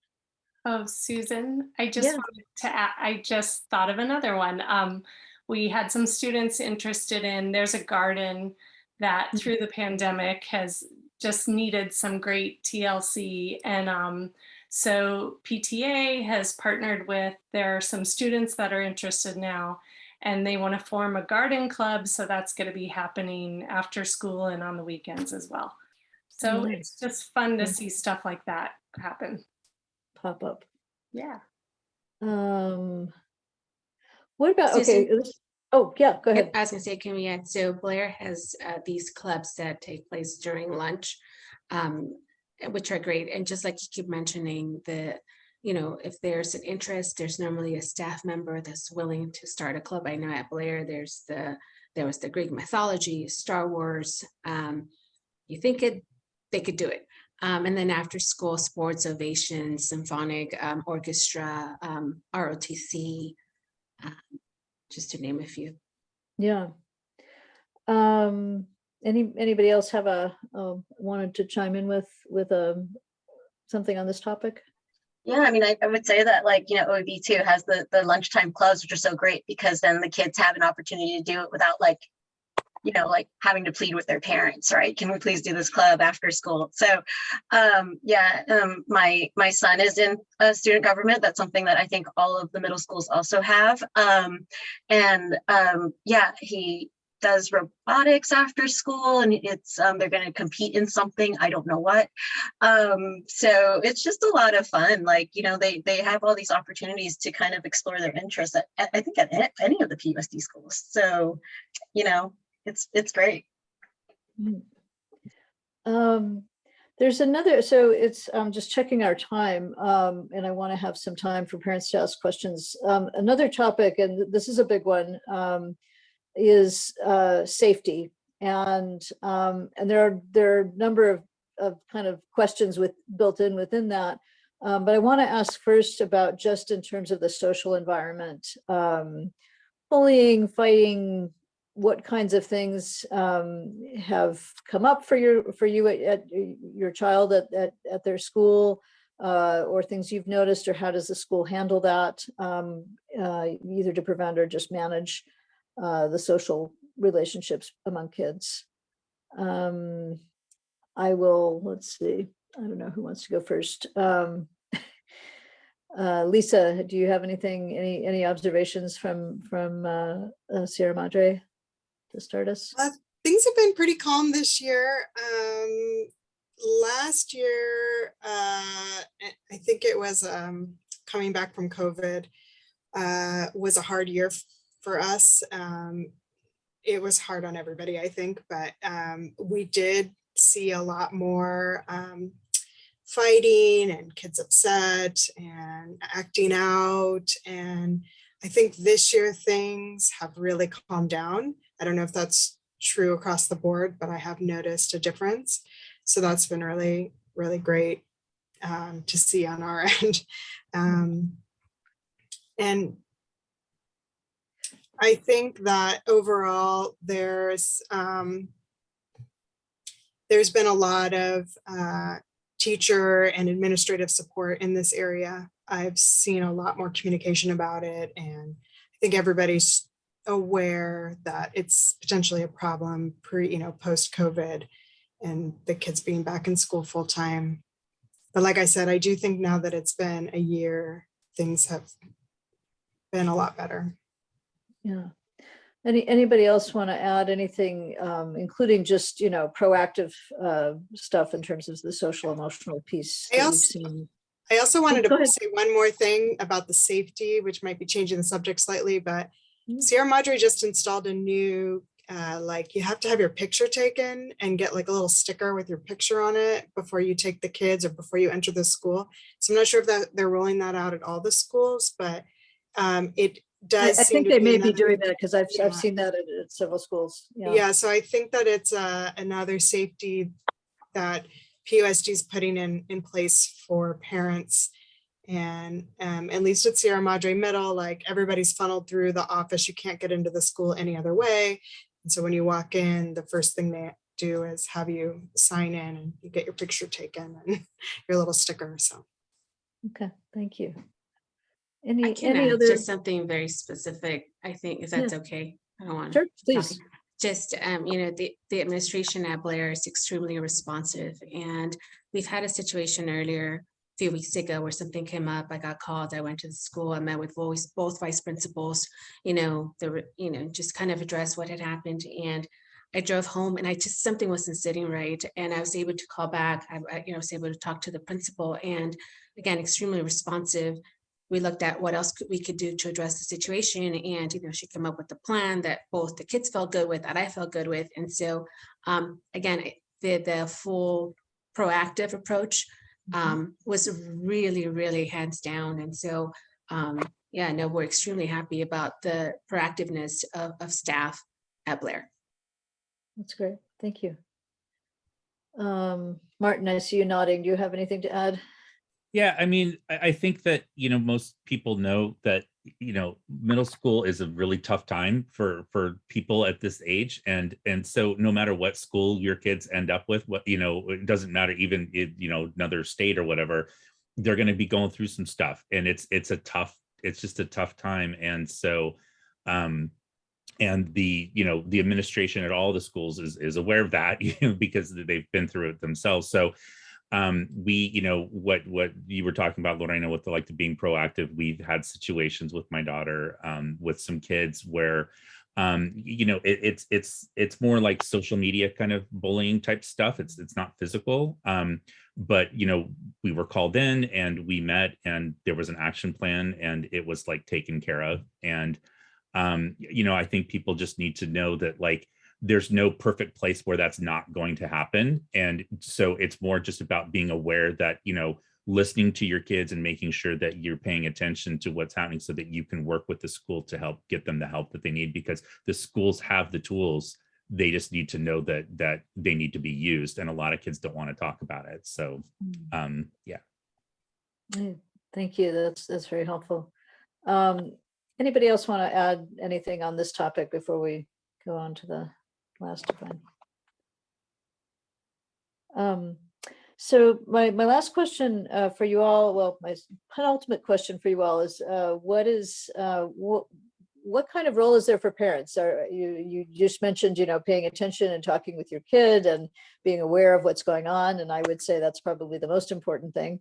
Oh, Susan, I just wanted to add, I just thought of another one. We had some students interested in, there's a garden that through the pandemic has just needed some great TLC. And so PTA has partnered with, there are some students that are interested now, and they want to form a garden club. So that's going to be happening after school and on the weekends as well. So it's just fun to see stuff like that happen. Pop up. Yeah. What about, okay. Oh, yeah, go ahead. I was gonna say, can we add, so Blair has these clubs that take place during lunch, which are great. And just like you keep mentioning, you know, if there's an interest, there's normally a staff member that's willing to start a club. I know at Blair, there was the Greek mythology, Star Wars. You think they could do it. And then after school sports, Ovation, Symphonic Orchestra, ROTC, just to name a few. Yeah. Anybody else have wanted to chime in with something on this topic? Yeah, I mean, I would say that, like, you know, OEB too has the lunchtime clubs, which are so great because then the kids have an opportunity to do it without, like, you know, like having to plead with their parents, right? Can we please do this club after school? So my son is in student government. That's something that I think all of the middle schools also have. He does robotics after school, and it's they're going to compete in something, I don't know what. So it's just a lot of fun. Like, you know, they have all these opportunities to kind of explore their interests at I think at any of the PUSD schools. So, you know, it's great. There's another, so it's just checking our time, and I want to have some time for parents to ask questions. Another topic, and this is a big one, is safety, and there are a number of kind of questions built in within that. But I want to ask first about just in terms of the social environment, bullying, fighting. What kinds of things have come up for you at your child at their school, or things you've noticed, or how does the school handle that, either to prevent or just manage the social relationships among kids? I will, let's see. I don't know who wants to go first. Lisa, do you have anything, any observations from Sierra Madre to start us? Things have been pretty calm this year. Last year, I think it was coming back from COVID, was a hard year for us. It was hard on everybody, I think, but we did see a lot more fighting and kids upset and acting out. And I think this year things have really calmed down. I don't know if that's true across the board, but I have noticed a difference. So that's been really, really great to see on our end. And I think that overall there's been a lot of teacher and administrative support in this area. I've seen a lot more communication about it, and I think everybody's aware that it's potentially a problem post-COVID and the kids being back in school full time. But like I said, I do think now that it's been a year, things have been a lot better. Yeah. Anybody else want to add anything, including just, proactive stuff in terms of the social emotional piece that we've seen? I also wanted go to ahead. say one more thing about the safety, which might be changing the subject slightly, but Sierra Madre just installed a new, you have to have your picture taken and get like a little sticker with your picture on it before you take the kids or before you enter the school. So I'm not sure if they're rolling that out at all the schools, but it does. I seem think to they be may be another- doing that because I've Yeah. seen that at several schools. Yeah, so I think that it's another safety that PUSD is putting in place for parents. And at least at Sierra Madre Middle, like everybody's funneled through the office. You can't get into the school any other way. And so when you walk in, the first thing they do is have you sign in and you get your picture taken and your little sticker. So. Okay, thank you. I Any can add other? just something very specific, I think, if that's okay. I don't want Sure, to please. just the administration at Blair is extremely responsive, and we've had a situation earlier a few weeks ago where something came up. I got called, I went to the school, I met with both vice principals, just kind of address what had happened. And I drove home and something wasn't sitting right, and I was able to call back. I was able to talk to the principal, and again, extremely responsive. We looked at what else we could do to address the situation, and she came up with a plan that both the kids felt good with, that I felt good with. And so again, the full proactive approach was really, really hands down. And so we're extremely happy about the proactiveness of staff at Blair. That's great. Thank you. Martin, I see you nodding. Do you have anything to add? Yeah, I mean, I think that, most people know that, middle school is a really tough time for people at this age. And so no matter what school your kids end up with, it doesn't matter, even, another state or whatever, they're going to be going through some stuff. And it's just a tough time. And so, and the administration at all the schools is aware of that, because they've been through it themselves. So what you were talking about, Lorena, with the being proactive, we've had situations with my daughter with some kids where it's more like social media kind of bullying type stuff. It's not physical, but we were called in and we met, and there was an action plan, and it was taken care of. And I think people just need to know that there's no perfect place where that's not going to happen. And so it's more just about being aware that, listening to your kids and making sure that you're paying attention to what's happening so that you can work with the school to help get them the help that they need, because the schools have the tools. They just need to know that they need to be used. And a lot of kids don't want to talk about it. So, yeah. Thank you. That's very helpful. Anybody else want to add anything on this topic before we go on to the last one? So my last question for you all, well, my penultimate question for you all is, what what kind of role is there for parents? You just mentioned, paying attention and talking with your kid and being aware of what's going on. And I would say that's probably the most important thing.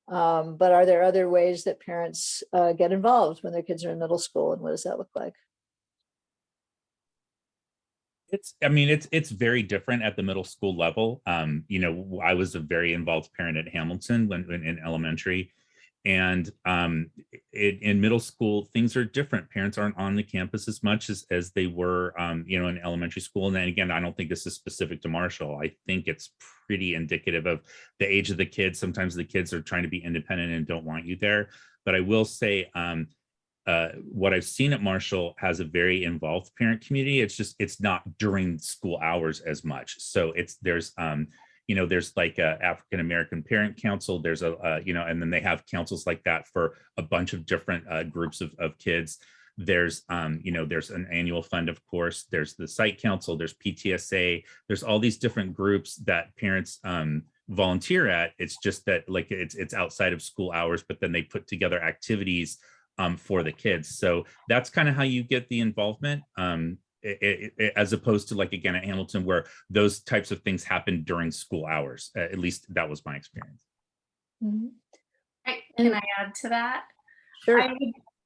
But are there other ways that parents get involved when their kids are in middle school, and what does that look like? It's very different at the middle school level. I was a very involved parent at Hamilton when in elementary, and in middle school, things are different. Parents aren't on the campus as much as they were, in elementary school. And then again, I don't think this is specific to Marshall. I think it's pretty indicative of the age of the kids. Sometimes the kids are trying to be independent and don't want you there. But I will say, what I've seen at Marshall has a very involved parent community. It's not during school hours as much. So there's like a African American parent council. There's and then they have councils like that for a bunch of different groups of kids. There's there's an annual fund, of course. There's the site council. There's PTSA. There's all these different groups that parents volunteer at. It's just that like it's outside of school hours, but then they put together activities for the kids. So that's kind of how you get the involvement, as opposed to, like, again, at Hamilton, where those types of things happen during school hours. At least that was my experience. Mm-hmm. Can I add to that? Sure.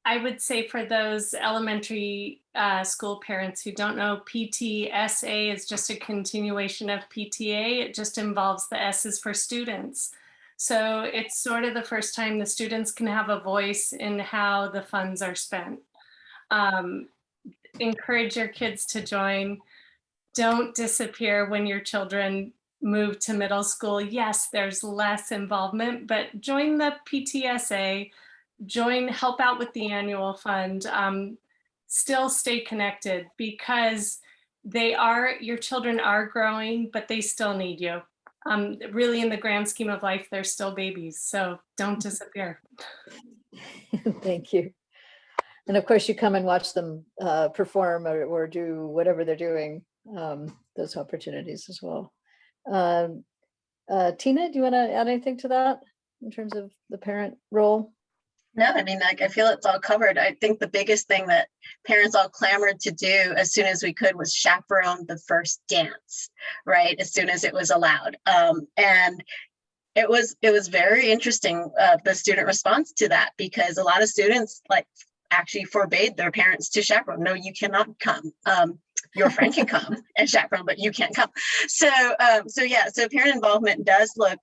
I would say for those elementary school parents who don't know, PTSA is just a continuation of PTA. It just involves the S's for students. So it's sort of the first time the students can have a voice in how the funds are spent. Encourage your kids to join. Don't disappear when your children move to middle school. Yes, there's less involvement, but join the PTSA, help out with the annual fund, still stay connected, because your children are growing, but they still need you. Really, in the grand scheme of life, they're still babies, so don't disappear. Thank you. And of course, you come and watch them perform or do whatever they're doing, those opportunities as well. Tina, do you want to add anything to that in terms of the parent role? No, I mean, I feel it's all covered. I think the biggest thing that parents all clamored to do as soon as we could was chaperone the first dance, right? As soon as it was allowed. And it was very interesting, the student response to that, because a lot of students actually forbade their parents to chaperone. No, you cannot come. Your friend can come and chaperone, but you can't come. So parent involvement does look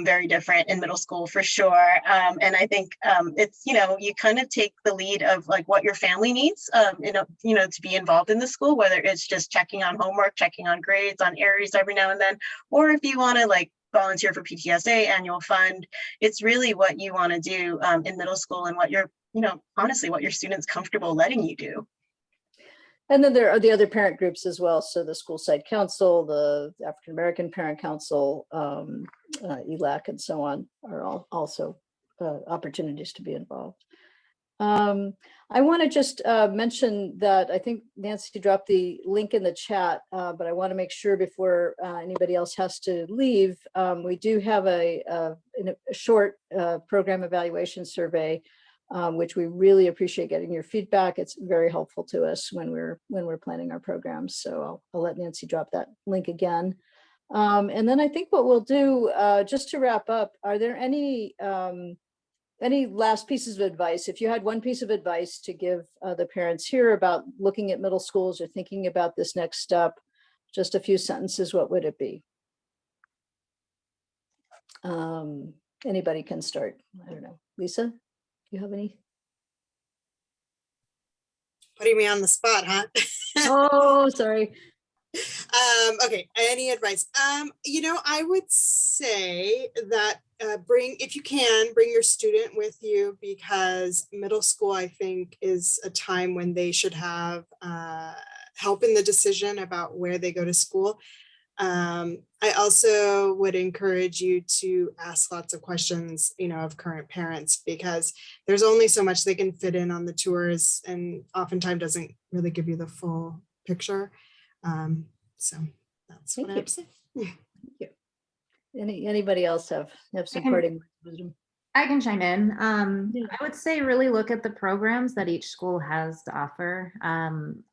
very different in middle school for sure. And I think it's, you kind of take the lead of like what your family needs, to be involved in the school, whether it's just checking on homework, checking on grades, on areas every now and then, or if you want to volunteer for PTSA annual fund, it's really what you want to do in middle school and what you're, honestly, what your students comfortable letting you do. And then there are the other parent groups as well. So the school site council, the African American Parent Council, ELAC, and so on are all also opportunities to be involved. I want to just mention that I think Nancy dropped the link in the chat, but I want to make sure before anybody else has to leave, we do have a short program evaluation survey, which we really appreciate getting your feedback. It's very helpful to us when we're planning our programs. So I'll let Nancy drop that link again. And then I think what we'll do, just to wrap up, are there any last pieces of advice? If you had one piece of advice to give the parents here about looking at middle schools or thinking about this next step, just a few sentences, what would it be? Anybody can start. I don't know. Lisa? Do you have any? Putting me on the spot, huh? Oh, sorry. Okay, any advice? I would say that if you can, bring your student with you, because middle school, I think, is a time when they should have help in the decision about where they go to school. I also would encourage you to ask lots of questions, of current parents, because there's only so much they can fit in on the tours, and oftentimes doesn't really give you the full picture. So that's what I have to say. Thank you. Anybody else have some parting wisdom? I can chime in. Yeah. I would say really look at the programs that each school has to offer.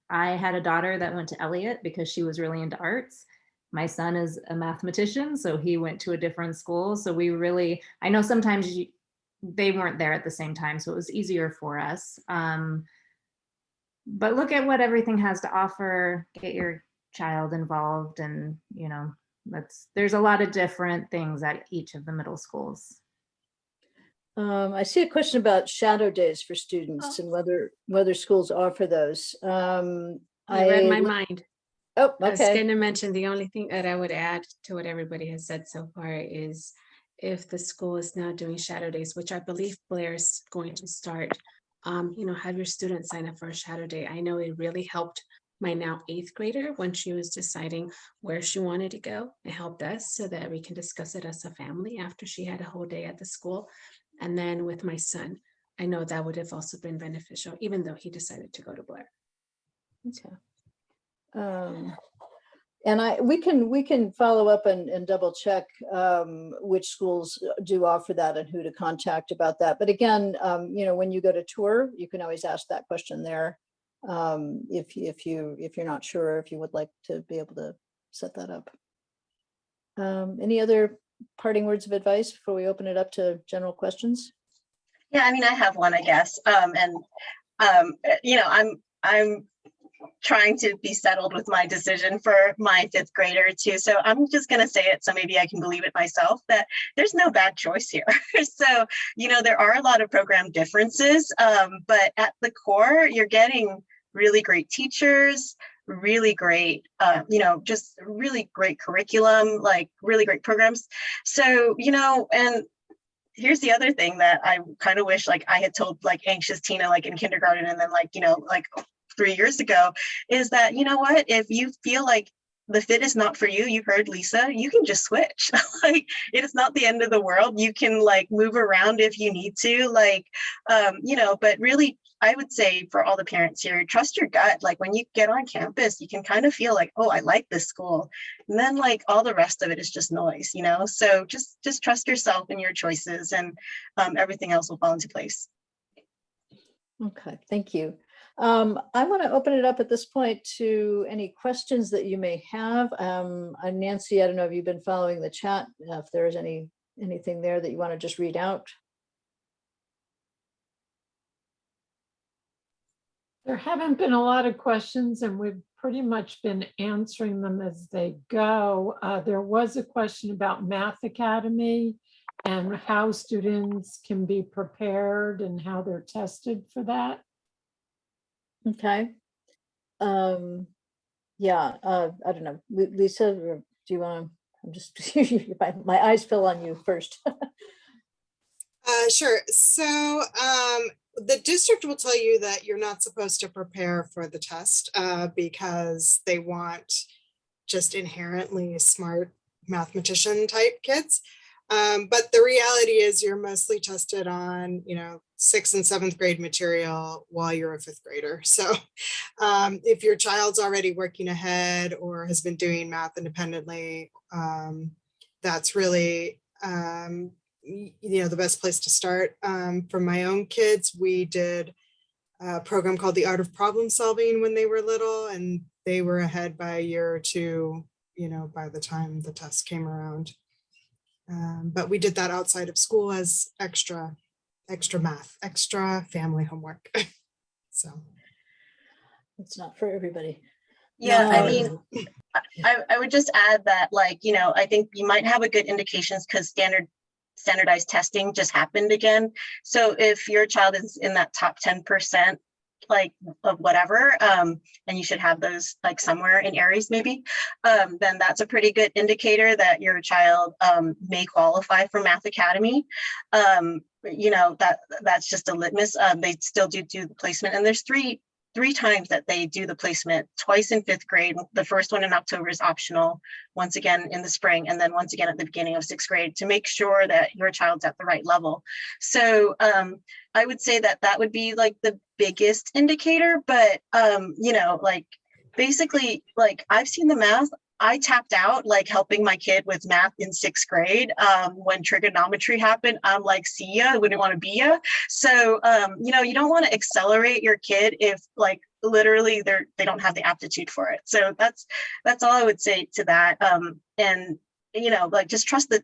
I had a daughter that went to Elliott because she was really into arts. My son is a mathematician, so he went to a different school. So we really, I know sometimes they weren't there at the same time, so it was easier for us. But look at what everything has to offer, get your child involved, and there's a lot of different things at each of the middle schools. I see a question about shadow days for students and whether schools offer those. You read my mind. Oh, I was okay. going to mention the only thing that I would add to what everybody has said so far is if the school is now doing shadow days, which I believe Blair's going to start, have your students sign up for a shadow day. I know it really helped my now 8th grader when she was deciding where she wanted to go. It helped us so that we can discuss it as a family after she had a whole day at the school. And then with my son, I know that would have also been beneficial, even though he decided to go to Blair. Okay. And we can follow up and double check which schools do offer that and who to contact about that. But again, when you go to tour, you can always ask that question there. If you're not sure, if you would like to be able to set that up. Any other parting words of advice before we open it up to general questions? Yeah, I mean, I have one, I guess. I'm trying to be settled with my decision for my 5th grader too. So I'm just going to say it so maybe I can believe it myself that there's no bad choice here. So, there are a lot of program differences, but at the core, you're getting really great teachers, really great, just really great curriculum, like really great programs. So, and here's the other thing that I kind of wish I had told anxious Tina in kindergarten and then 3 years ago is that, what, if you feel like the fit is not for you, you heard Lisa, you can just switch. It is not the end of the world. You can move around if you need to, but really, I would say for all the parents here, trust your gut. When you get on campus, you can kind of feel oh, I like this school. And then all the rest of it is just noise, so just trust yourself and your choices and everything else will fall into place. Okay, thank you. I want to open it up at this point to any questions that you may have. Nancy, I don't know if you've been following the chat, if there's anything there that you want to just read out. There haven't been a lot of questions and we've pretty much been answering them as they go. There was a question about Math Academy and how students can be prepared and how they're tested for that. Okay. Yeah, I don't know. Lisa, do you want to, I'm just, my eyes fell on you first. Sure. So the district will tell you that you're not supposed to prepare for the test because they want just inherently smart mathematician type kids. But the reality is you're mostly tested on, 6th and 7th grade material while you're a 5th grader. So if your child's already working ahead or has been doing math independently, that's really, the best place to start. For my own kids, we did a program called the Art of Problem Solving when they were little, and they were ahead by a year or two, by the time the test came around. But we did that outside of school as extra math, extra family homework. So It's not for everybody. Yeah, I mean, I would just add that, I think you might have a good indications because standardized testing just happened again. So if your child is in that top 10%, of whatever, and you should have those somewhere in Aries maybe, then that's a pretty good indicator that your child may qualify for Math Academy. That's just a litmus. They still do the placement, and there's three times that they do the placement, twice in 5th grade. The first one in October is optional, once again in the spring, and then once again at the beginning of 6th grade to make sure that your child's at the right level. So I would say that would be the biggest indicator, but basically I've seen the math I tapped out like helping my kid with math in 6th grade. When trigonometry happened, I'm like, see ya, I wouldn't want to be ya. So, you know, you don't want to accelerate your kid if like literally they don't have the aptitude for it. So that's all I would say to that. And you know, like just trust the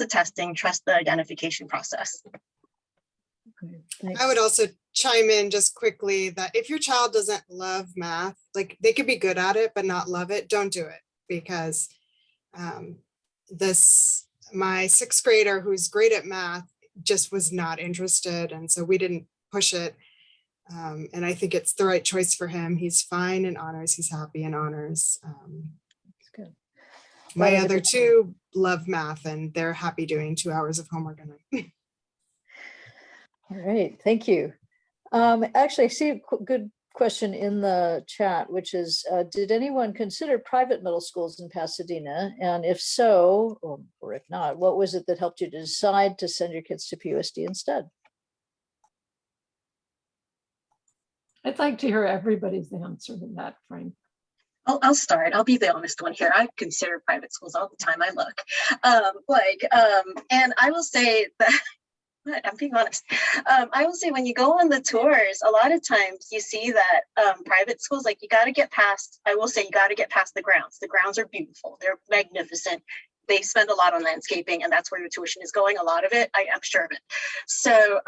testing, trust the identification process. Thanks. I would also chime in just quickly that if your child doesn't love math, like they could be good at it, but not love it, don't do it. Because my 6th grader who's great at math just was not interested. And so we didn't push it. And I think it's the right choice for him. He's fine in honors. He's happy in honors. That's good. My other two love math and they're happy doing 2 hours of homework a night. All right, thank you. Actually, I see a good question in the chat, which is, did anyone consider private middle schools in Pasadena? And if so, or if not, what was it that helped you to decide to send your kids to PUSD instead? I'd like to hear everybody's answer to that, Frank. I'll start. I'll be the honest one here. I consider private schools all the time I look. And I will say that I'm being honest. I will say when you go on the tours, a lot of times you see that private schools, like you got to get past, I will say you got to get past the grounds. The grounds are beautiful. They're magnificent. They spend a lot on landscaping and that's where your tuition is going. A lot of it, I am sure of it. So,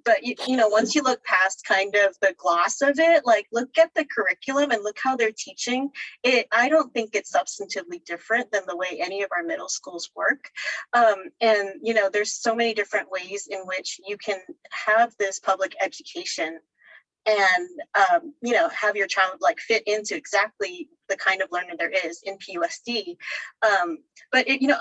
but you know, once you look past kind of the gloss of it, like look at the curriculum and look how they're teaching it. I don't think it's substantively different than the way any of our middle schools work. And, you know, there's so many different ways in which you can have this public education and, you know, have your child like fit into exactly the kind of learning there is in PUSD. But, you know,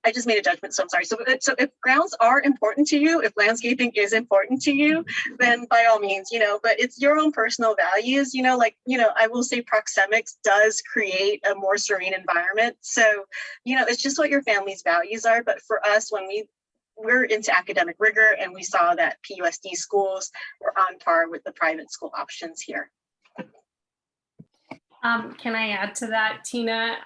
I just made a judgment, so I'm sorry. So if grounds are important to you, if landscaping is important to you, then by all means, you know, but it's your own personal values, you know, like, you know, I will say proxemics does create a more serene environment. So, you know, it's just what your family's values are. But for us, when we're into academic rigor and we saw that PUSD schools were on par with the private school options here. Can I add to that, Tina?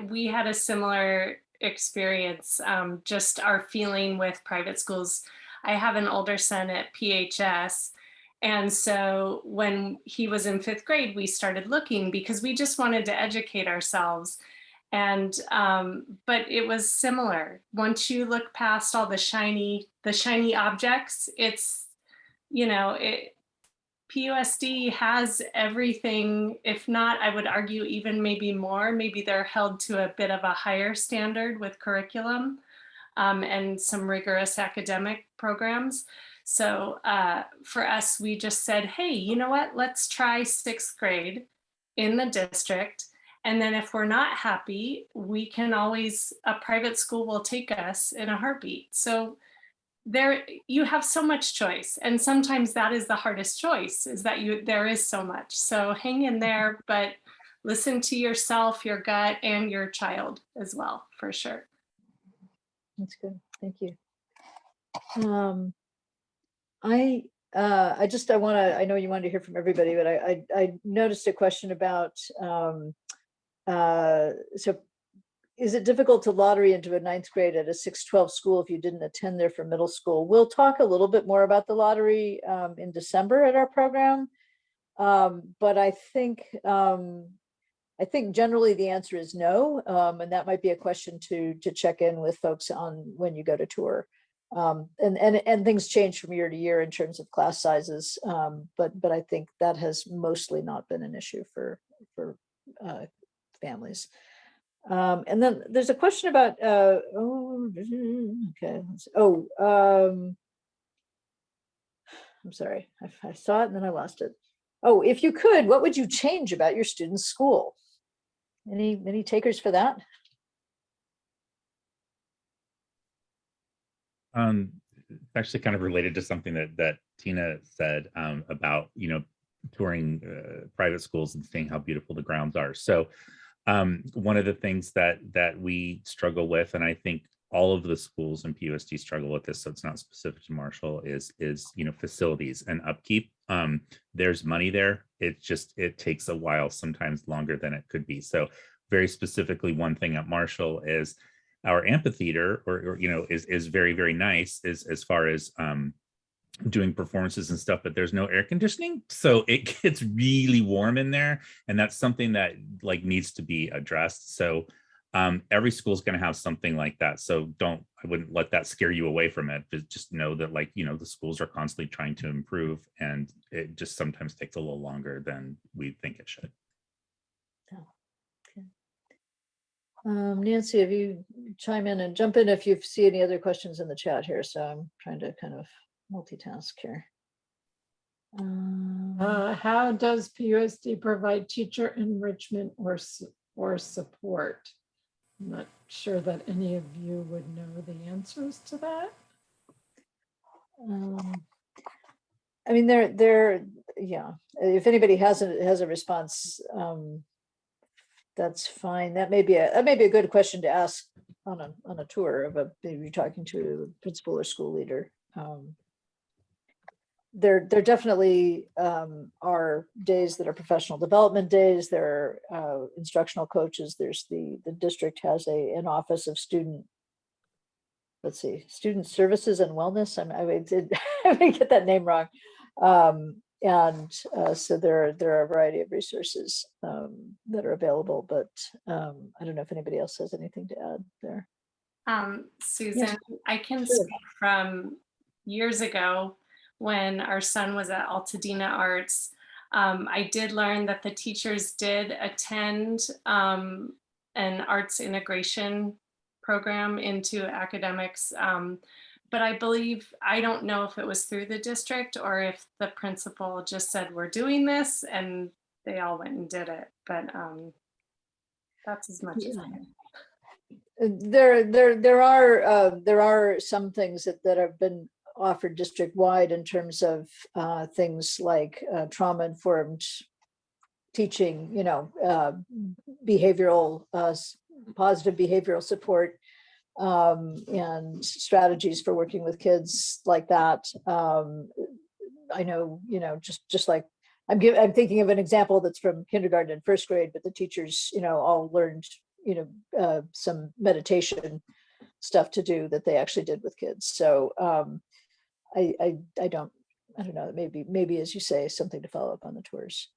We had a similar experience, just our feeling with private schools. I have an older son at PHS. And so when he was in 5th grade, we started looking because we just wanted to educate ourselves. And, but it was similar. Once you look past all the shiny objects, it's, you know, PUSD has everything. If not, I would argue even maybe more. Maybe they're held to a bit of a higher standard with curriculum and some rigorous academic programs. So for us, we just said, hey, you know what? Let's try 6th grade in the district. And then if we're not happy, we can always, a private school will take us in a heartbeat. So there, you have so much choice. And sometimes that is the hardest choice, is that there is so much. So hang in there, but listen to yourself, your gut, and your child as well, for sure. That's good. Thank you. I know you wanted to hear from everybody, but I noticed a question about, so is it difficult to lottery into a 9th grade at a 6-12 school if you didn't attend there for middle school? We'll talk a little bit more about the lottery in December at our program. But I think generally the answer is no. And that might be a question to check in with folks on when you go to tour. And things change from year to year in terms of class sizes. But I think that has mostly not been an issue for families. And then there's a question about, I'm sorry, I saw it and then I lost it. Oh, if you could, what would you change about your students' school? Any takers for that? Actually kind of related to something that Tina said about, you know, touring private schools and seeing how beautiful the grounds are. So one of the things that we struggle with, and I think all of the schools in PUSD struggle with this, so it's not specific to Marshall, is you know, facilities and upkeep. There's money there. It takes a while, sometimes longer than it could be. So very specifically, one thing at Marshall is our amphitheater, or you know, is very, very nice as far as doing performances and stuff, but there's no air conditioning, so it gets really warm in there, and that's something that like needs to be addressed. So every school is going to have something like that, so I wouldn't let that scare you away from it, but just know that, like, you know, the schools are constantly trying to improve, and it just sometimes takes a little longer than we think it should. Nancy, if you chime in and jump in if you see any other questions in the chat here, so I'm trying to kind of multitask here. How does PUSD provide teacher enrichment or support? I'm not sure that any of you would know the answers to that. I mean, yeah, if anybody has a response, that's fine. That may be a good question to ask on a tour of maybe talking to a principal or school leader. There definitely are days that are professional development days. There are instructional coaches. There's the district has an office of student services and wellness. I may get that name wrong. So there are a variety of resources that are available, but I don't know if anybody else has anything to add there. Susan, Yes. I can Sure. speak from years ago when our son was at Altadena Arts. I did learn that the teachers did attend an arts integration program into academics. But I believe, I don't know if it was through the district or if the principal just said, we're doing this, and they all went and did it. But that's as much as I know. There are some things that have been offered district-wide in terms of things like trauma-informed teaching, you know, positive behavioral support, and strategies for working with kids like that. I know, you know, just like I'm thinking of an example that's from kindergarten and first grade, but the teachers, you know, all learned, you know, some meditation stuff to do that they actually did with kids. So I don't know, maybe as you say, something to follow up on the tours.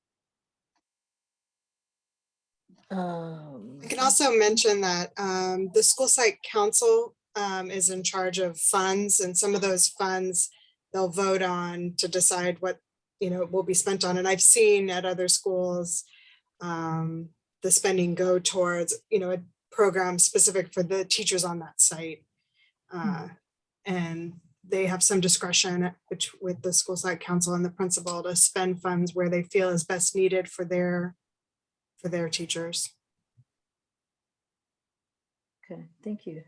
I can also mention that the school site council is in charge of funds, and some of those funds they'll vote on to decide what, you know, will be spent on. And I've seen at other schools the spending go towards, you know, a program specific for the teachers on that site. And they have some discretion with the school site council and the principal to spend funds where they feel is best needed for their teachers. Okay, thank you.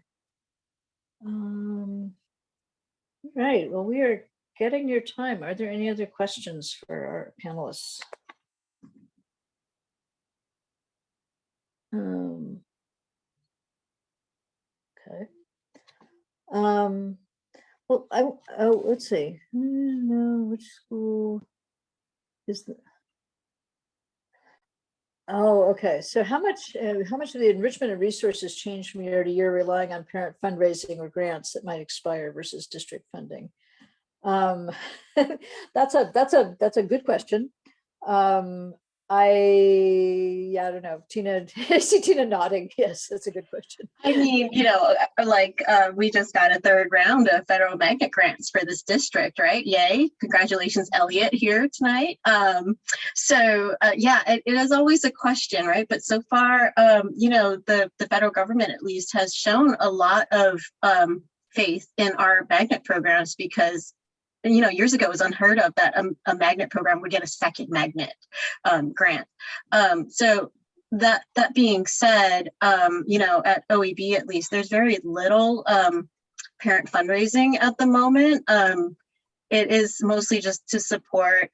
All right, well, we are getting near time. Are there any other questions for our panelists? Okay. Well, let's see. No, which school is the? Oh, okay. So how much of the enrichment and resources change from year to year, relying on parent fundraising or grants that might expire versus district funding? That's a good question. I don't know, Tina. I see Tina nodding. Yes, that's a good question. I mean, you know, like we just got a third round of federal magnet grants for this district, right? Yay. Congratulations, Elliot, here tonight. Yeah, it is always a question, right? But so far, you know, the federal government at least has shown a lot of faith in our magnet programs, because you know, years ago it was unheard of that a magnet program would get a second magnet grant. So that being said, you know, at OEB at least, there's very little parent fundraising at the moment. It is mostly just to support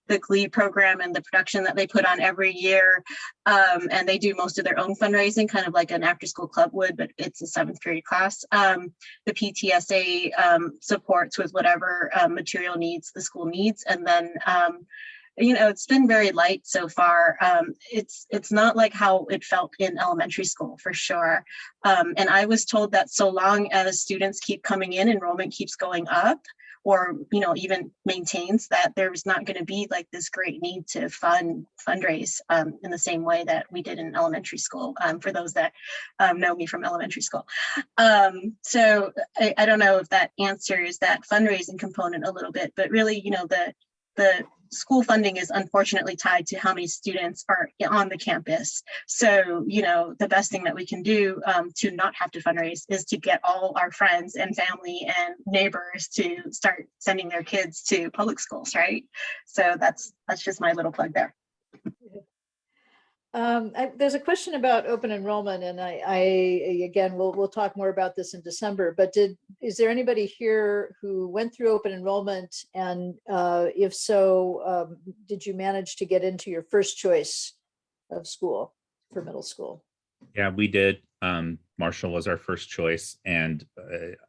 the GLEE program and the production that they put on every year. And they do most of their own fundraising, kind of like an after school club would, but it's a 7th grade class. The PTSA supports with whatever material needs the school needs. And then it's been very light so far. It's not like how it felt in elementary school, for sure. And I was told that so long as students keep coming in, enrollment keeps going up, or even maintains, that there's not going to be like this great need to fundraise in the same way that we did in elementary school, for those that know me from elementary school. So I don't know if that answers that fundraising component a little bit, but really, the school funding is unfortunately tied to how many students are on the campus. So, the best thing that we can do to not have to fundraise is to get all our friends and family and neighbors to start sending their kids to public schools, right? So that's just my little plug there. There's a question about open enrollment, and again, we'll talk more about this in December, but is there anybody here who went through open enrollment? And if so, did you manage to get into your first choice of school for middle school? Yeah, we did. Marshall was our first choice, and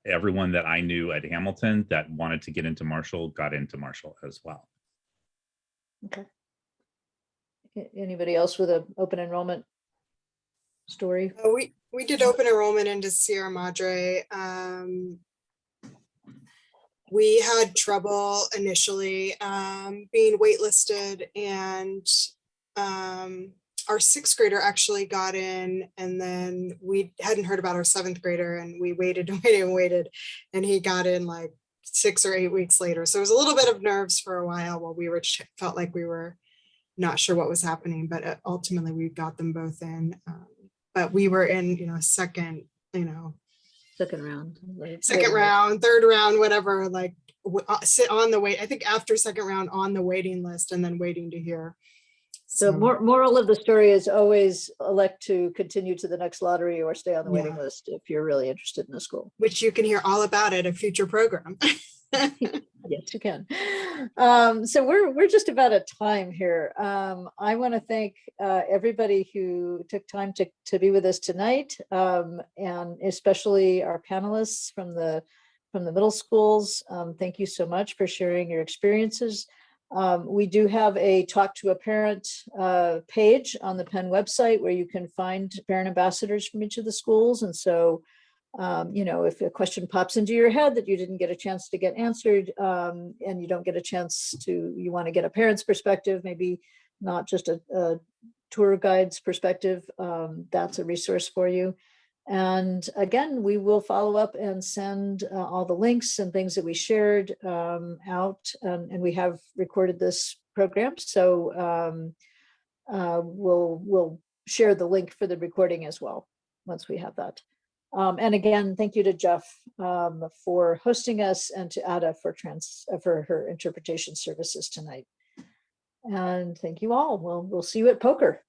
everyone that I knew at Hamilton that wanted to get into Marshall got into Marshall as well. Okay. Anybody else with an open enrollment story? We did open enrollment into Sierra Madre. We had trouble initially being waitlisted, and our 6th grader actually got in, and then we hadn't heard about our 7th grader, and we waited and waited and waited, and he got in like 6 or 8 weeks later. So it was a little bit of nerves for a while we felt like we were not sure what was happening, but ultimately we got them both in. But we were in, second round, second round, third round, whatever, like sit on the wait. I think after second round on the waiting list, and then waiting to hear. So moral of the story is always elect to continue to the next lottery or stay on the waiting list if you're really interested in the school. Which you can hear all about at a future program. Yes, you can. So we're just about at time here. I want to thank everybody who took time to be with us tonight, and especially our panelists from the middle schools. Thank you so much for sharing your experiences. We do have a Talk to a Parent page on the Penn website where you can find parent ambassadors from each of the schools. And so if a question pops into your head that you didn't get a chance to get answered, and you don't get a chance you want to get a parent's perspective, maybe not just a tour guide's perspective, that's a resource for you. And again, we will follow up and send all the links and things that we shared out, and we have recorded this program. So we'll share the link for the recording as well once we have that. And again, thank you to Jeff for hosting us, and to Ada for her interpretation services tonight. And thank you all. We'll see you at poker.